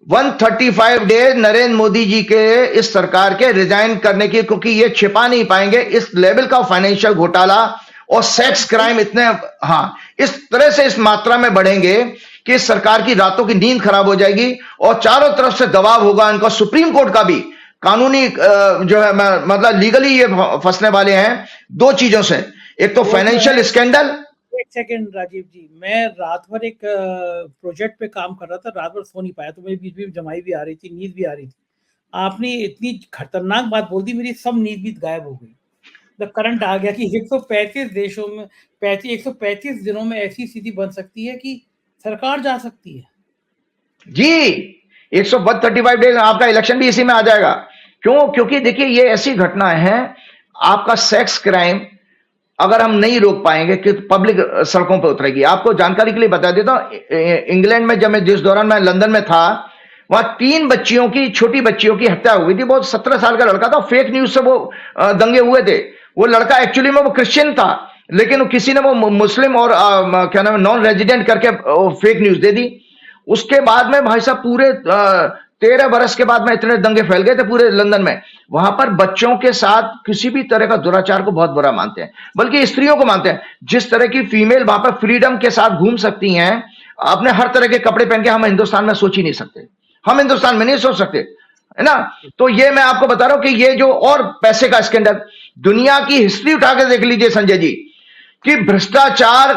135 डेज नरेंद्र मोदी जी के इस सरकार के रिजाइन करने की, क्योंकि ये छिपा नहीं पाएंगे इस लेवल का फाइनेंशियल घोटाला और सेक्स क्राइम इतने, हाँ, इस तरह से इस मात्रा में बढ़ेंगे कि इस सरकार की रातों की नींद खराब हो जाएगी और चारों तरफ से दबाव होगा इनका। सुप्रीम कोर्ट का भी कानूनी जो है, मतलब लीगली ये फंसने वाले हैं 2 चीजों से, एक तो फाइनेंशियल स्कैंडल। एक सेकंड राजीव जी, मैं रात भर एक प्रोजेक्ट पे काम कर रहा था, रात भर सो नहीं पाया, तो मेरी बीच में जमाई भी आ रही थी, नींद भी आ रही थी। आपने इतनी खतरनाक बात बोल दी, मेरी सब नींद भी गायब हो गई। करंट आ गया कि 135 देशों में 135 दिनों में ऐसी स्थिति बन सकती है कि सरकार जा सकती है। जी, 135 डेज आपका इलेक्शन भी इसी में आ जाएगा। क्यों? क्योंकि देखिए ये ऐसी घटना है, आपका सेक्स क्राइम अगर हम नहीं रोक पाएंगे कि पब्लिक सड़कों पर उतरेगी। आपको जानकारी के लिए बता देता हूं, इंग्लैंड में जिस दौरान मैं लंदन में था, वहां 3 बच्चियों की, छोटी बच्चियों की हत्या हुई थी। बहुत 17 साल का लड़का था, फेक न्यूज से वो दंगे हुए थे। वो लड़का एक्चुअली में वो क्रिश्चियन था, लेकिन किसी ने वो मुस्लिम और क्या नाम है, नॉन रेजिडेंट करके फेक न्यूज दे दी। उसके बाद में भाई साहब पूरे 13 बरस के बाद में इतने दंगे फैल गए थे पूरे लंदन में। वहां पर बच्चों के साथ किसी भी तरह का दुराचार को बहुत बुरा मानते हैं, बल्कि स्त्रियों को मानते हैं। जिस तरह की फीमेल वहां पर फ्रीडम के साथ घूम सकती हैं, अपने हर तरह के कपड़े पहन के, हम हिंदुस्तान में सोच ही नहीं सकते। हम हिंदुस्तान में नहीं सोच सकते, है ना। तो ये मैं आपको बता रहा हूं कि ये जो और पैसे का स्कैंडल, दुनिया की हिस्ट्री उठा के देख लीजिए संजय जी, कि भ्रष्टाचार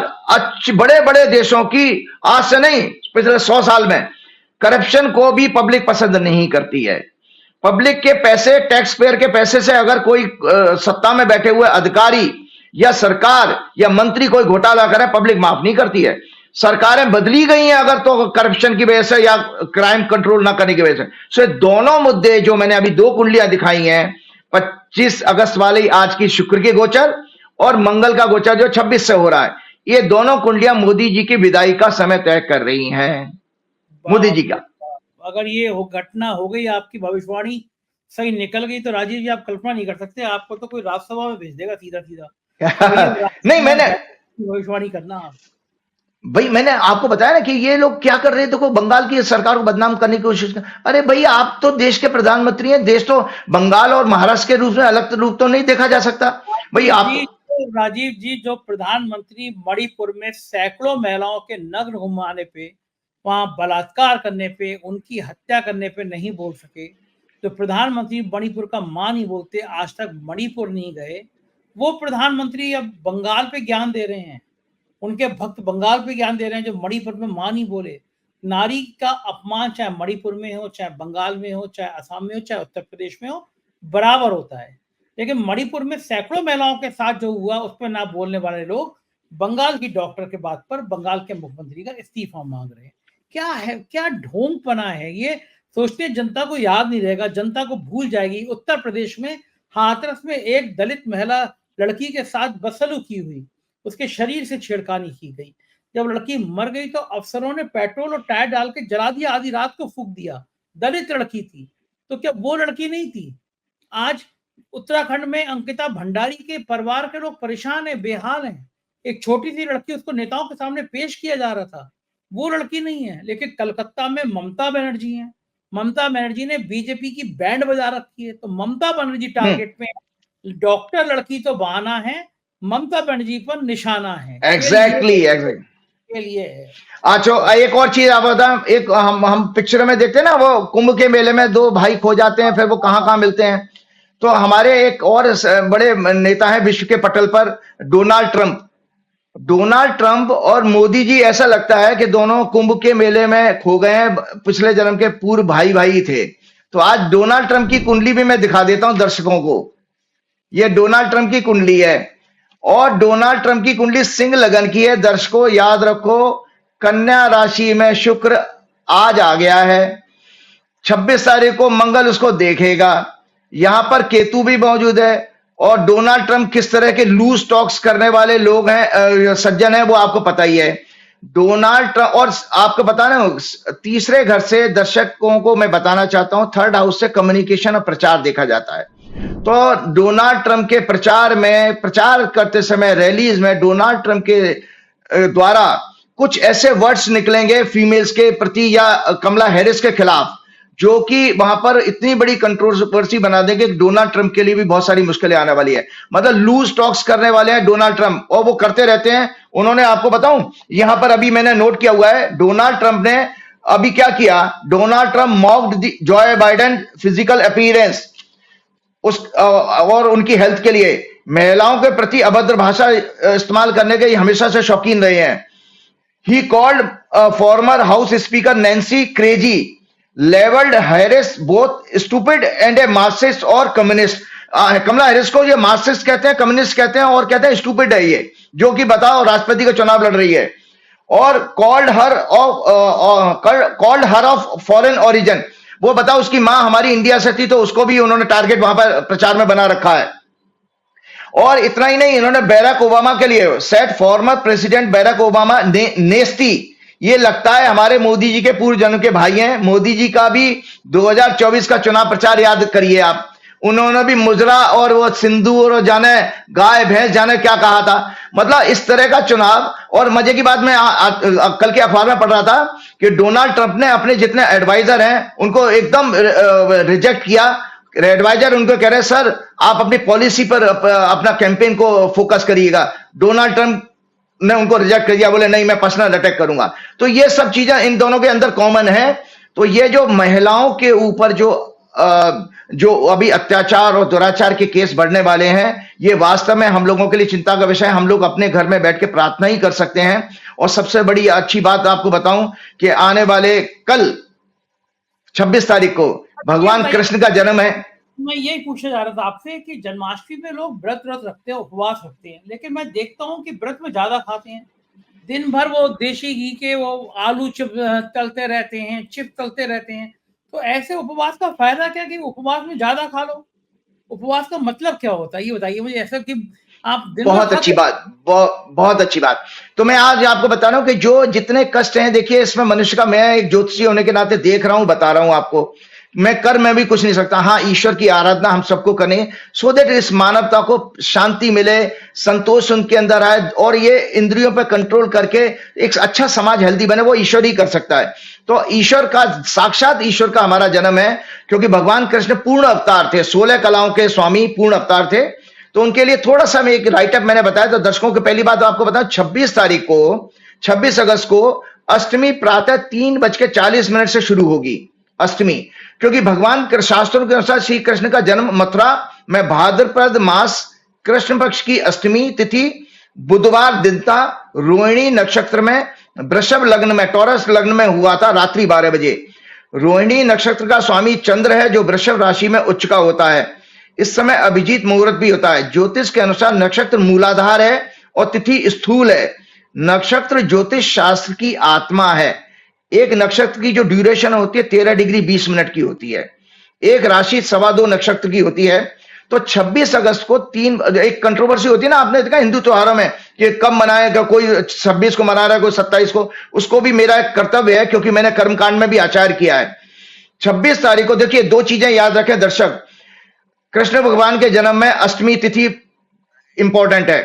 बड़े बड़े देशों की, आज से नहीं पिछले 100 साल में, करप्शन को भी पब्लिक पसंद नहीं करती है। पब्लिक के पैसे, टैक्स पेयर के पैसे से अगर कोई सत्ता में बैठे हुए अधिकारी या सरकार या मंत्री कोई घोटाला करे, पब्लिक माफ नहीं करती है। सरकारें बदली गई हैं अगर तो करप्शन की वजह से या क्राइम कंट्रोल ना करने की वजह से। सो दोनों मुद्दे जो मैंने अभी 2 कुंडलियां दिखाई हैं, 25 अगस्त वाली आज की शुक्र की गोचर और मंगल का गोचर जो 26 से हो रहा है, ये दोनों कुंडलियां मोदी जी की विदाई का समय तय कर रही हैं। मोदी जी का अगर ये घटना हो गई, आपकी भविष्यवाणी सही निकल गई, तो राजीव जी आप कल्पना नहीं कर सकते, आपको तो कोई राज्यसभा में भेज देगा सीधा सीधा। नहीं, मैंने भविष्यवाणी करना आप भाई, मैंने आपको बताया ना कि ये लोग क्या कर रहे हैं। देखो, बंगाल की सरकार को बदनाम करने की कोशिश कर। अरे भाई, आप तो देश के प्रधानमंत्री हैं। देश तो बंगाल और महाराष्ट्र के रूप में अलग रूप तो नहीं देखा जा सकता भाई। आप राजीव जी, जो प्रधानमंत्री मणिपुर में सैकड़ों महिलाओं के नग्न घुमाने पे, वहां बलात्कार करने पे, उनकी हत्या करने पे नहीं बोल सके, तो प्रधानमंत्री मणिपुर का मां नहीं बोलते, आज तक मणिपुर नहीं गए, वो प्रधानमंत्री अब बंगाल पे ज्ञान दे रहे हैं। उनके भक्त बंगाल पे ज्ञान दे रहे हैं, जो मणिपुर में मां नहीं बोले। नारी का अपमान चाहे मणिपुर में हो, चाहे बंगाल में हो, चाहे असम में हो, चाहे उत्तर प्रदेश में हो, बराबर होता है। लेकिन मणिपुर में सैकड़ों महिलाओं के साथ जो हुआ, उस पर ना बोलने वाले लोग बंगाल की डॉक्टर के बात पर बंगाल के मुख्यमंत्री का इस्तीफा मांग रहे हैं। क्या है, क्या ढोंगपना है ये। सोचते जनता को याद नहीं रहेगा, जनता को भूल जाएगी। उत्तर प्रदेश में हाथरस में एक दलित महिला लड़की के साथ बदसलूकी हुई, उसके शरीर से छेड़खानी की गई। जब लड़की मर गई तो अफसरों ने पेट्रोल और टायर डाल के जला दिया, आधी रात को फूंक दिया। दलित लड़की थी, तो क्या वो लड़की नहीं थी? आज उत्तराखंड में अंकिता भंडारी के परिवार के लोग परेशान हैं, बेहाल हैं। एक छोटी सी लड़की, उसको नेताओं के सामने पेश किया जा रहा था, वो लड़की नहीं है। लेकिन कलकत्ता में ममता बनर्जी है, ममता बनर्जी ने बीजेपी की बैंड बजा रखी है, तो ममता बनर्जी टारगेट में, डॉक्टर लड़की तो बहाना है, ममता बनर्जी पर निशाना है। एग्जैक्टली के लिए है। अच्छा, एक और चीज आप बताएं। एक हम पिक्चर में देखते हैं ना, वो कुंभ के मेले में 2 भाई खो जाते हैं, फिर वो कहां मिलते हैं। तो हमारे एक और बड़े नेता हैं विश्व के पटल पर, डोनाल्ड ट्रंप और मोदी जी, ऐसा लगता है कि दोनों कुंभ के मेले में खो गए हैं, पिछले जन्म के पूर्व भाई थे। तो आज डोनाल्ड ट्रंप की कुंडली भी मैं दिखा देता हूं दर्शकों को। यह डोनाल्ड ट्रंप की कुंडली है, और डोनाल्ड ट्रंप की कुंडली सिंह लगन की है। दर्शकों याद रखो, कन्या राशि में शुक्र आज आ गया है। 26 तारीख को मंगल उसको देखेगा। यहां पर केतु भी मौजूद है। और डोनाल्ड ट्रंप किस तरह के लूज टॉक्स करने वाले लोग हैं, सज्जन है, वो आपको पता ही है। डोनाल्ड ट्रंप, और आपको बताना, तीसरे घर से दर्शकों को मैं बताना चाहता हूं, थर्ड हाउस से कम्युनिकेशन और प्रचार देखा जाता है। तो डोनाल्ड ट्रंप के प्रचार करते समय, रैलीज में डोनाल्ड ट्रंप के द्वारा कुछ ऐसे वर्ड्स निकलेंगे फीमेल्स के प्रति या कमला हैरिस के खिलाफ, जो कि वहां पर इतनी बड़ी कंट्रोवर्सी बना देंगे कि डोनाल्ड ट्रंप के लिए भी बहुत सारी मुश्किलें आने वाली है। मतलब लूज टॉक्स करने वाले हैं डोनाल्ड ट्रंप, और वो करते रहते हैं। उन्होंने, आपको बताऊं, यहां पर अभी मैंने नोट किया हुआ है, डोनाल्ड ट्रंप ने अभी क्या किया। Donald Trump mocked Joy Biden physical appearance, और उनकी हेल्थ के लिए महिलाओं के प्रति अभद्र भाषा इस्तेमाल करने के हमेशा से शौकीन रहे हैं। He called former house speaker Nancy crazy labelled Harris both stupid and a Marxist और कम्युनिस्ट। कमला हैरिस को ये मार्क्सिस्ट कहते हैं, कम्युनिस्ट कहते हैं और कहते हैं स्टूपिड है ये, जो कि बताओ राष्ट्रपति का चुनाव लड़ रही है, और called her of foreign origin. वो बताओ उसकी मां हमारी इंडिया से थी, तो उसको भी उन्होंने टारगेट वहां पर प्रचार में बना रखा है। और इतना ही नहीं, इन्होंने बैराक ओबामा के लिए set former president Barack Obama नेस्टी। ये लगता है हमारे मोदी जी के पूर्व जन्म के भाई हैं। मोदी जी का भी 2024 का चुनाव प्रचार याद करिए आप, उन्होंने भी मुजरा और वो सिंदूर और जाने गाय भैंस जाने क्या कहा था। मतलब इस तरह का चुनाव। और मजे की बात, मैं कल के अखबार में पढ़ रहा था कि डोनाल्ड ट्रंप ने अपने जितने एडवाइजर हैं उनको एकदम रिजेक्ट किया। एडवाइजर उनको कह रहे हैं सर आप अपनी पॉलिसी पर अपना कैंपेन को फोकस करिएगा। डोनाल्ड ट्रंप ने उनको रिजेक्ट कर दिया, बोले नहीं मैं पर्सनल अटैक करूंगा। तो ये सब चीजें इन दोनों के अंदर कॉमन है। तो ये जो महिलाओं के ऊपर जो अभी अत्याचार और दुराचार के केस बढ़ने वाले हैं, ये वास्तव में हम लोगों के लिए चिंता का विषय है। हम लोग अपने घर में बैठ के प्रार्थना ही कर सकते हैं। और सबसे बड़ी अच्छी बात आपको बताऊं कि आने वाले कल 26 तारीख को भगवान कृष्ण का जन्म है। मैं यही पूछने जा रहा था आपसे कि जन्माष्टमी में लोग व्रत रखते हैं, उपवास रखते हैं, लेकिन मैं देखता हूँ कि व्रत में ज्यादा खाते हैं। दिन भर वो देशी घी के वो आलू चिप तलते रहते हैं, चिप तलते रहते हैं। तो ऐसे उपवास का फायदा क्या कि उपवास में ज्यादा खा लो? उपवास का मतलब क्या होता है ये बताइए मुझे। ऐसा कि आप दिन बहुत अच्छी बात, बहुत अच्छी बात। तो मैं आज आपको बता रहा हूं कि जो जितने कष्ट हैं, देखिए इसमें मनुष्य का, मैं एक ज्योतिषी होने के नाते देख रहा हूं, बता रहा हूं आपको। मैं कर में भी कुछ नहीं सकता। हाँ, ईश्वर की आराधना हम सबको करें सो दैट इस मानवता को शांति मिले, संतोष उनके अंदर आए, और ये इंद्रियों पर कंट्रोल करके एक अच्छा समाज हेल्दी बने, वो ईश्वर ही कर सकता है। तो ईश्वर का, साक्षात ईश्वर का हमारा जन्म है, क्योंकि भगवान कृष्ण पूर्ण अवतार थे, 16 कलाओं के स्वामी पूर्ण अवतार थे। तो उनके लिए थोड़ा सा मैं एक राइटअप मैंने बताया। तो दर्शकों को पहली बात आपको बताऊं, 26 अगस्त को अष्टमी प्रातः 3:40 से शुरू होगी अष्टमी, क्योंकि भगवान शास्त्रों के अनुसार श्री कृष्ण का जन्म मथुरा में भाद्रपद मास कृष्ण पक्ष की अष्टमी तिथि बुधवार दिन था, रोहिणी नक्षत्र में वृषभ लग्न में, टॉरस लग्न में हुआ था रात्रि 12 बजे। रोहिणी नक्षत्र का स्वामी चंद्र है, जो वृषभ राशि में उच्च का होता है। इस समय अभिजीत मुहूर्त भी होता है। ज्योतिष के अनुसार नक्षत्र मूलाधार है और तिथि स्थूल है। नक्षत्र ज्योतिष शास्त्र की आत्मा है। एक नक्षत्र की जो ड्यूरेशन होती है 13 डिग्री 20 मिनट की होती है। एक राशि 2.25 नक्षत्र की होती है। तो 26 अगस्त को एक कंट्रोवर्सी होती है ना, आपने देखा हिंदू त्योहारों में कि कब मनाएगा, कोई 26 को मना रहा है, कोई 27 को। उसको भी मेरा एक कर्तव्य है, क्योंकि मैंने कर्मकांड में भी आचार्य किया है। 26 तारीख को देखिए, दो चीजें याद रखें दर्शक, कृष्ण भगवान के जन्म में अष्टमी तिथि इंपॉर्टेंट है,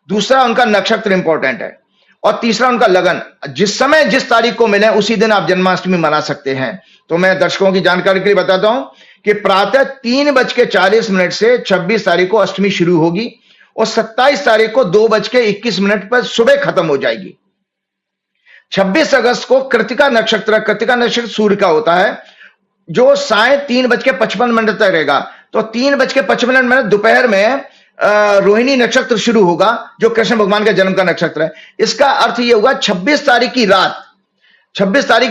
दूसरा उनका नक्षत्र इंपॉर्टेंट है, और तीसरा उनका लगन। जिस समय जिस तारीख को मिले उसी दिन आप जन्माष्टमी मना सकते हैं। तो मैं दर्शकों की जानकारी के लिए बताता हूं कि प्रातः 3:40 से 26 तारीख को अष्टमी शुरू होगी और 27 तारीख को 2:21 पर सुबह खत्म हो जाएगी। 26 अगस्त को कृतिका नक्षत्र सूर्य का होता है, जो साय 3:55 तक रहेगा। तो 3:55 दोपहर में रोहिणी नक्षत्र शुरू होगा, जो कृष्ण भगवान के जन्म का नक्षत्र है। इसका अर्थ यह होगा 26 तारीख की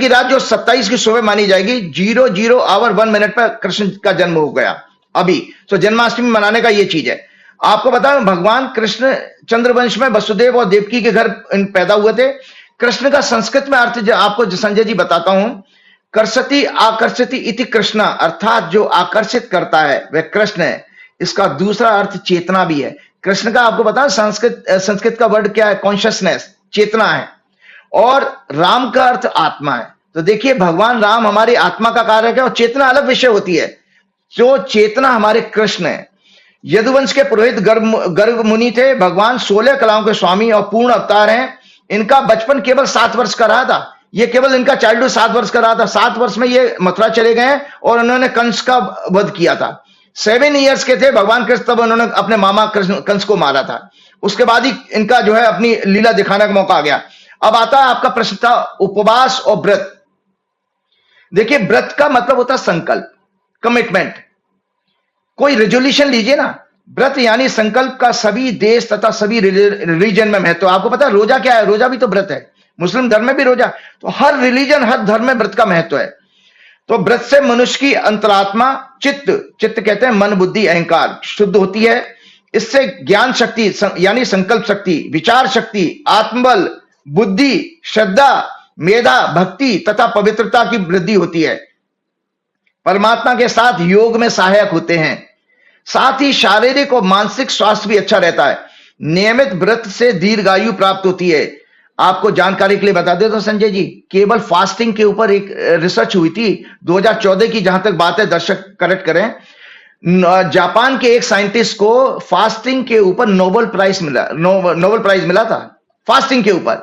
रात जो 27 की सुबह मानी जाएगी, 00 आवर 1 मिनट पर कृष्ण का जन्म हो गया अभी। तो जन्माष्टमी मनाने का ये चीज है। आपको बताएं, भगवान कृष्ण चंद्रवंश में वसुदेव और देवकी के घर पैदा हुए थे। कृष्ण का संस्कृत में अर्थ आपको संजय जी बताता हूं, कर्षति आकर्षति इति कृष्णा, अर्थात जो आकर्षित करता है वह कृष्ण है। इसका दूसरा अर्थ चेतना भी है। कृष्ण का आपको बताएं, संस्कृत का वर्ड क्या है? कॉन्शियसनेस, चेतना है। और राम का अर्थ आत्मा है। तो देखिए, भगवान राम हमारी आत्मा का कारक है और चेतना अलग विषय होती है। जो चेतना हमारे कृष्ण है। यदुवंश के पुरोहित गर्ग मुनि थे। भगवान 16 कलाओं के स्वामी और पूर्ण अवतार हैं। इनका बचपन केवल 7 वर्ष का रहा था। ये केवल इनका चाइल्डहुड 7 वर्ष का रहा था। 7 वर्ष में ये मथुरा चले गए और उन्होंने कंस का वध किया था। 7 इयर्स के थे भगवान कृष्ण, तब उन्होंने अपने मामा कंस को मारा था। उसके बाद ही इनका जो है अपनी लीला दिखाने का मौका आ गया। अब आता है आपका प्रश्न था उपवास और व्रत। देखिए, व्रत का मतलब होता है संकल्प, कमिटमेंट। कोई रेजोल्यूशन लीजिए ना। व्रत यानी संकल्प का सभी देश तथा सभी रिलीजन में महत्व। आपको पता है रोजा क्या है? रोजा भी तो व्रत है। मुस्लिम धर्म में भी रोजा। तो हर रिलीजन, हर धर्म में व्रत का महत्व है। तो व्रत से मनुष्य की अंतरात्मा चित्त कहते हैं मन, बुद्धि, अहंकार शुद्ध होती है। इससे ज्ञान शक्ति यानी संकल्प शक्ति, विचार शक्ति, आत्मबल, बुद्धि, श्रद्धा, मेधा, भक्ति तथा पवित्रता की वृद्धि होती है। परमात्मा के साथ योग में सहायक होते हैं। साथ ही शारीरिक और मानसिक स्वास्थ्य भी अच्छा रहता है। नियमित व्रत से दीर्घायु प्राप्त होती है। आपको जानकारी के लिए बता दें तो संजय जी, केवल फास्टिंग के ऊपर एक रिसर्च हुई थी 2014 की, जहां तक बात है दर्शक करेक्ट करें, जापान के एक साइंटिस्ट को फास्टिंग के ऊपर नोबेल प्राइज मिला था फास्टिंग के ऊपर।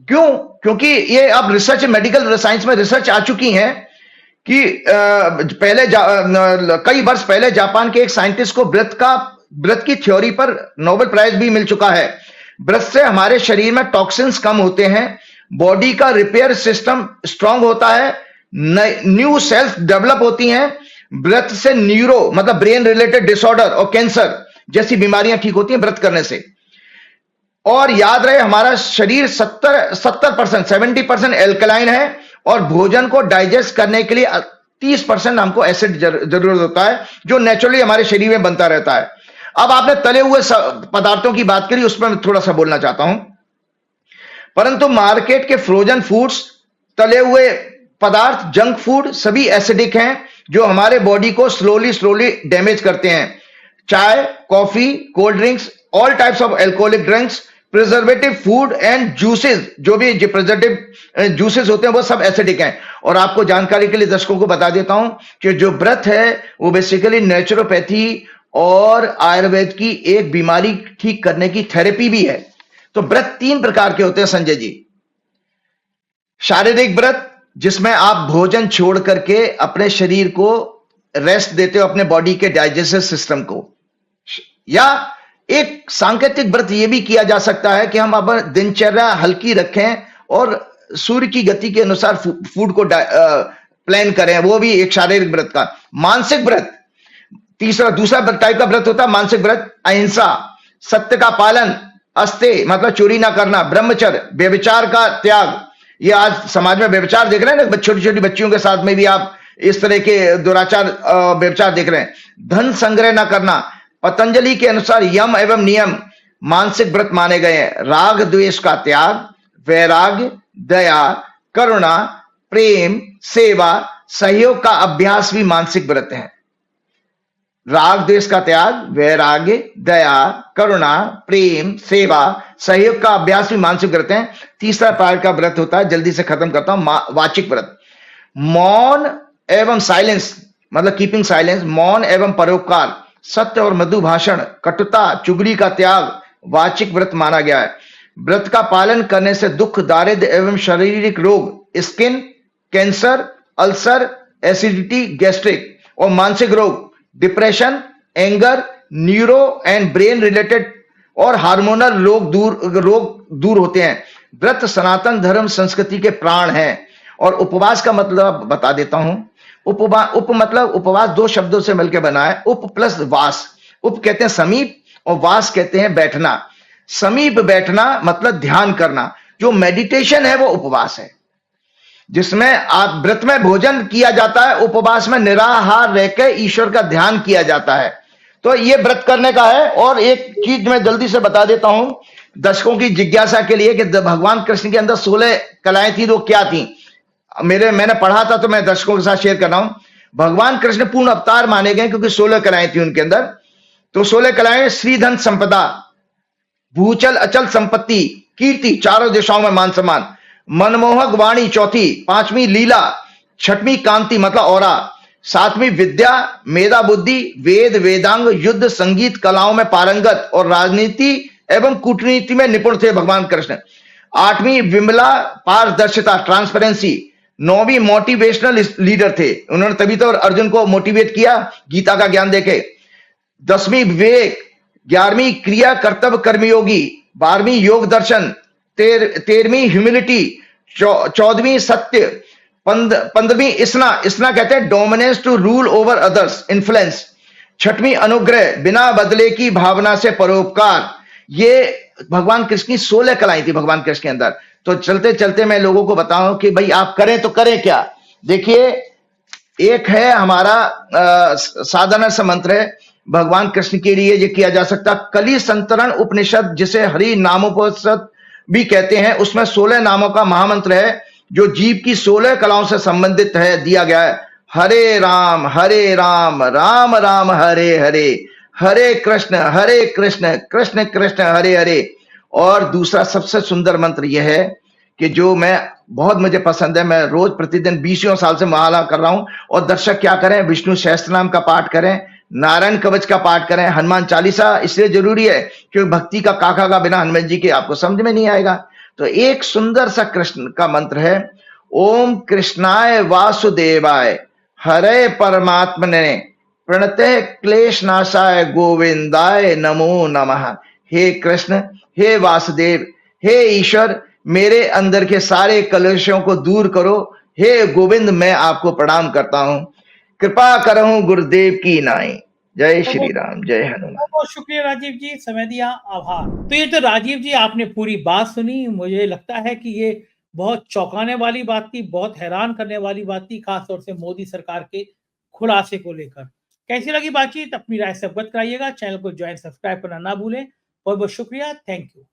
क्यों? क्योंकि ये अब रिसर्च, मेडिकल साइंस में रिसर्च आ चुकी है कि कई वर्ष पहले जापान के एक साइंटिस्ट को व्रत की थ्योरी पर नोबेल प्राइज भी मिल चुका है। व्रत से हमारे शरीर में टॉक्सिन्स कम होते हैं, बॉडी का रिपेयर सिस्टम स्ट्रांग होता है, न्यू सेल्स डेवलप होती हैं। व्रत से न्यूरो मतलब ब्रेन रिलेटेड डिसऑर्डर और कैंसर जैसी बीमारियां ठीक होती हैं व्रत करने से। और याद रहे, हमारा शरीर 70% एल्कलाइन है और भोजन को डाइजेस्ट करने के लिए 30% हमको एसिड जरूरत होता है, जो नेचुरली हमारे शरीर में बनता रहता है। अब आपने तले हुए पदार्थों की बात करी, उस पर मैं थोड़ा सा बोलना चाहता हूं। परंतु मार्केट के फ्रोजन फूड्स, तले हुए पदार्थ, जंक फूड सभी एसिडिक हैं, जो हमारे बॉडी को स्लोली डैमेज करते हैं। चाय, coffee, cold drinks, all types of alcoholic drinks, preservative food and juices, जो भी प्रिजर्वेटिव जूसेस होते हैं वो सब एसिडिक हैं। और आपको जानकारी के लिए दर्शकों को बता देता हूं कि जो व्रत है वो बेसिकली नेचुरोपैथी और आयुर्वेद की एक बीमारी ठीक करने की थेरेपी भी है। तो व्रत 3 प्रकार के होते हैं संजय जी। शारीरिक व्रत, जिसमें आप भोजन छोड़ करके अपने शरीर को रेस्ट देते हो, अपने बॉडी के डाइजेस्टिव सिस्टम को। या एक सांकेतिक व्रत यह भी किया जा सकता है कि हम अपनी दिनचर्या हल्की रखें और सूर्य की गति के अनुसार फूड को प्लान करें, वो भी एक शारीरिक व्रत का। मानसिक व्रत दूसरा टाइप का व्रत होता है मानसिक व्रत। अहिंसा, सत्य का पालन, अस्तेय मतलब चोरी ना करना, ब्रह्मचर्य, व्यभिचार का त्याग। ये आज समाज में व्यभिचार देख रहे हैं ना, छोटी छोटी बच्चियों के साथ में भी आप इस तरह के दुराचार व्यभिचार देख रहे हैं। धन संग्रह ना करना, पतंजलि के अनुसार यम एवं नियम मानसिक व्रत माने गए हैं। राग द्वेष का त्याग, वैराग्य, दया, करुणा, प्रेम, सेवा, सहयोग का अभ्यास भी मानसिक व्रत है। राग द्वेष का त्याग, वैराग्य, दया, करुणा, प्रेम, सेवा, सहयोग का अभ्यास भी मानसिक व्रत है। तीसरा प्रकार का व्रत होता है, जल्दी से खत्म करता हूं, वाचिक व्रत। मौन एवं साइलेंस मतलब कीपिंग साइलेंस, मौन एवं परोपकार, सत्य और मधु भाषण, कटुता, चुगली का त्याग वाचिक व्रत माना गया है। व्रत का पालन करने से दुख, दारिद्र्य एवं शारीरिक रोग, skin cancer, ulcer, acidity, gastric और मानसिक रोग, depression, anger, neuro and brain related और हार्मोनल रोग दूर होते हैं। व्रत सनातन धर्म संस्कृति के प्राण हैं। और उपवास का मतलब बता देता हूं। उपवास 2 शब्दों से मिलकर बना है, उप प्लस वास। उप कहते हैं समीप और वास कहते हैं बैठना। समीप बैठना मतलब ध्यान करना, जो मेडिटेशन है वो उपवास है, जिसमें आप व्रत में भोजन किया जाता है, उपवास में निराहार रहकर ईश्वर का ध्यान किया जाता है। तो ये व्रत करने का है। और एक चीज मैं जल्दी से बता देता हूं दर्शकों की जिज्ञासा के लिए कि भगवान कृष्ण के अंदर 16 कलाएं थी, वो क्या थी। मैंने पढ़ा था तो मैं दर्शकों के साथ शेयर कर रहा हूं। भगवान कृष्ण पूर्ण अवतार माने गए क्योंकि 16 कलाएं थी उनके अंदर। तो 16 कलाएं, श्रीधन संपदा, भूचल अचल संपत्ति, कीर्ति, चारों दिशाओं में मान सम्मान, मनमोहक वाणी चौथी, 5वीं लीला, 6वीं कांति मतलब औरा, 7वीं विद्या, मेधा बुद्धि, वेद वेदांग, युद्ध संगीत कलाओं में पारंगत और राजनीति एवं कूटनीति में निपुण थे भगवान कृष्ण। 8वीं विमला पारदर्शिता ट्रांसपेरेंसी, 9वीं मोटिवेशनल लीडर थे, उन्होंने तभी तो अर्जुन को मोटिवेट किया गीता का ज्ञान देके। 10वीं विवेक, 11वीं क्रिया कर्तव्य कर्मयोगी, 12वीं योग दर्शन, 13वीं ह्यूमिलिटी, 14वीं सत्य, 15वीं इसना कहते हैं dominance to rule over others, influence, 6वीं अनुग्रह, बिना बदले की भावना से परोपकार। ये भगवान कृष्ण की 16 कलाएं थी भगवान कृष्ण के अंदर। तो चलते चलते मैं लोगों को बताऊं कि भाई आप करें तो करें क्या। देखिए एक है हमारा साधना सा मंत्र है, भगवान कृष्ण के लिए ये किया जा सकता। कली संतरण उपनिषद, जिसे हरि नामोपनिषद भी कहते हैं, उसमें 16 नामों का महामंत्र है जो जीव की 16 कलाओं से संबंधित है, दिया गया है। हरे राम राम राम हरे हरे, हरे कृष्ण कृष्ण कृष्ण हरे हरे। और दूसरा सबसे सुंदर मंत्र यह है कि जो मैं बहुत मुझे पसंद है, मैं रोज प्रतिदिन 20 साल से माला कर रहा हूं। और दर्शक क्या करें, विष्णु सहस्त्रनाम का पाठ करें, नारायण कवच का पाठ करें, हनुमान चालीसा इसलिए जरूरी है क्योंकि भक्ति का काका का बिना हनुमान जी के आपको समझ में नहीं आएगा। तो एक सुंदर सा कृष्ण का मंत्र है, ओम कृष्णाय वासुदेवाय हरे परमात्मने प्रणते क्लेश नाशाय गोविंदाय नमो नमः। हे कृष्ण, हे वासुदेव, हे ईश्वर, मेरे अंदर के सारे कलेशों को दूर करो। हे गोविंद, मैं आपको प्रणाम करता हूं, कृपा करहूं गुरुदेव की नाई। जय श्री राम, जय हनुमान। बहुत बहुत शुक्रिया राजीव जी, समय दिया, आभार। तो ये तो राजीव जी आपने पूरी बात सुनी। मुझे लगता है कि ये बहुत चौंकाने वाली बात थी, बहुत हैरान करने वाली बात थी, खासतौर से मोदी सरकार के खुलासे को लेकर। कैसी लगी बातचीत, अपनी राय से अवगत कराइएगा। चैनल को ज्वाइन सब्सक्राइब करना ना भूलें। बहुत बहुत शुक्रिया, थैंक यू।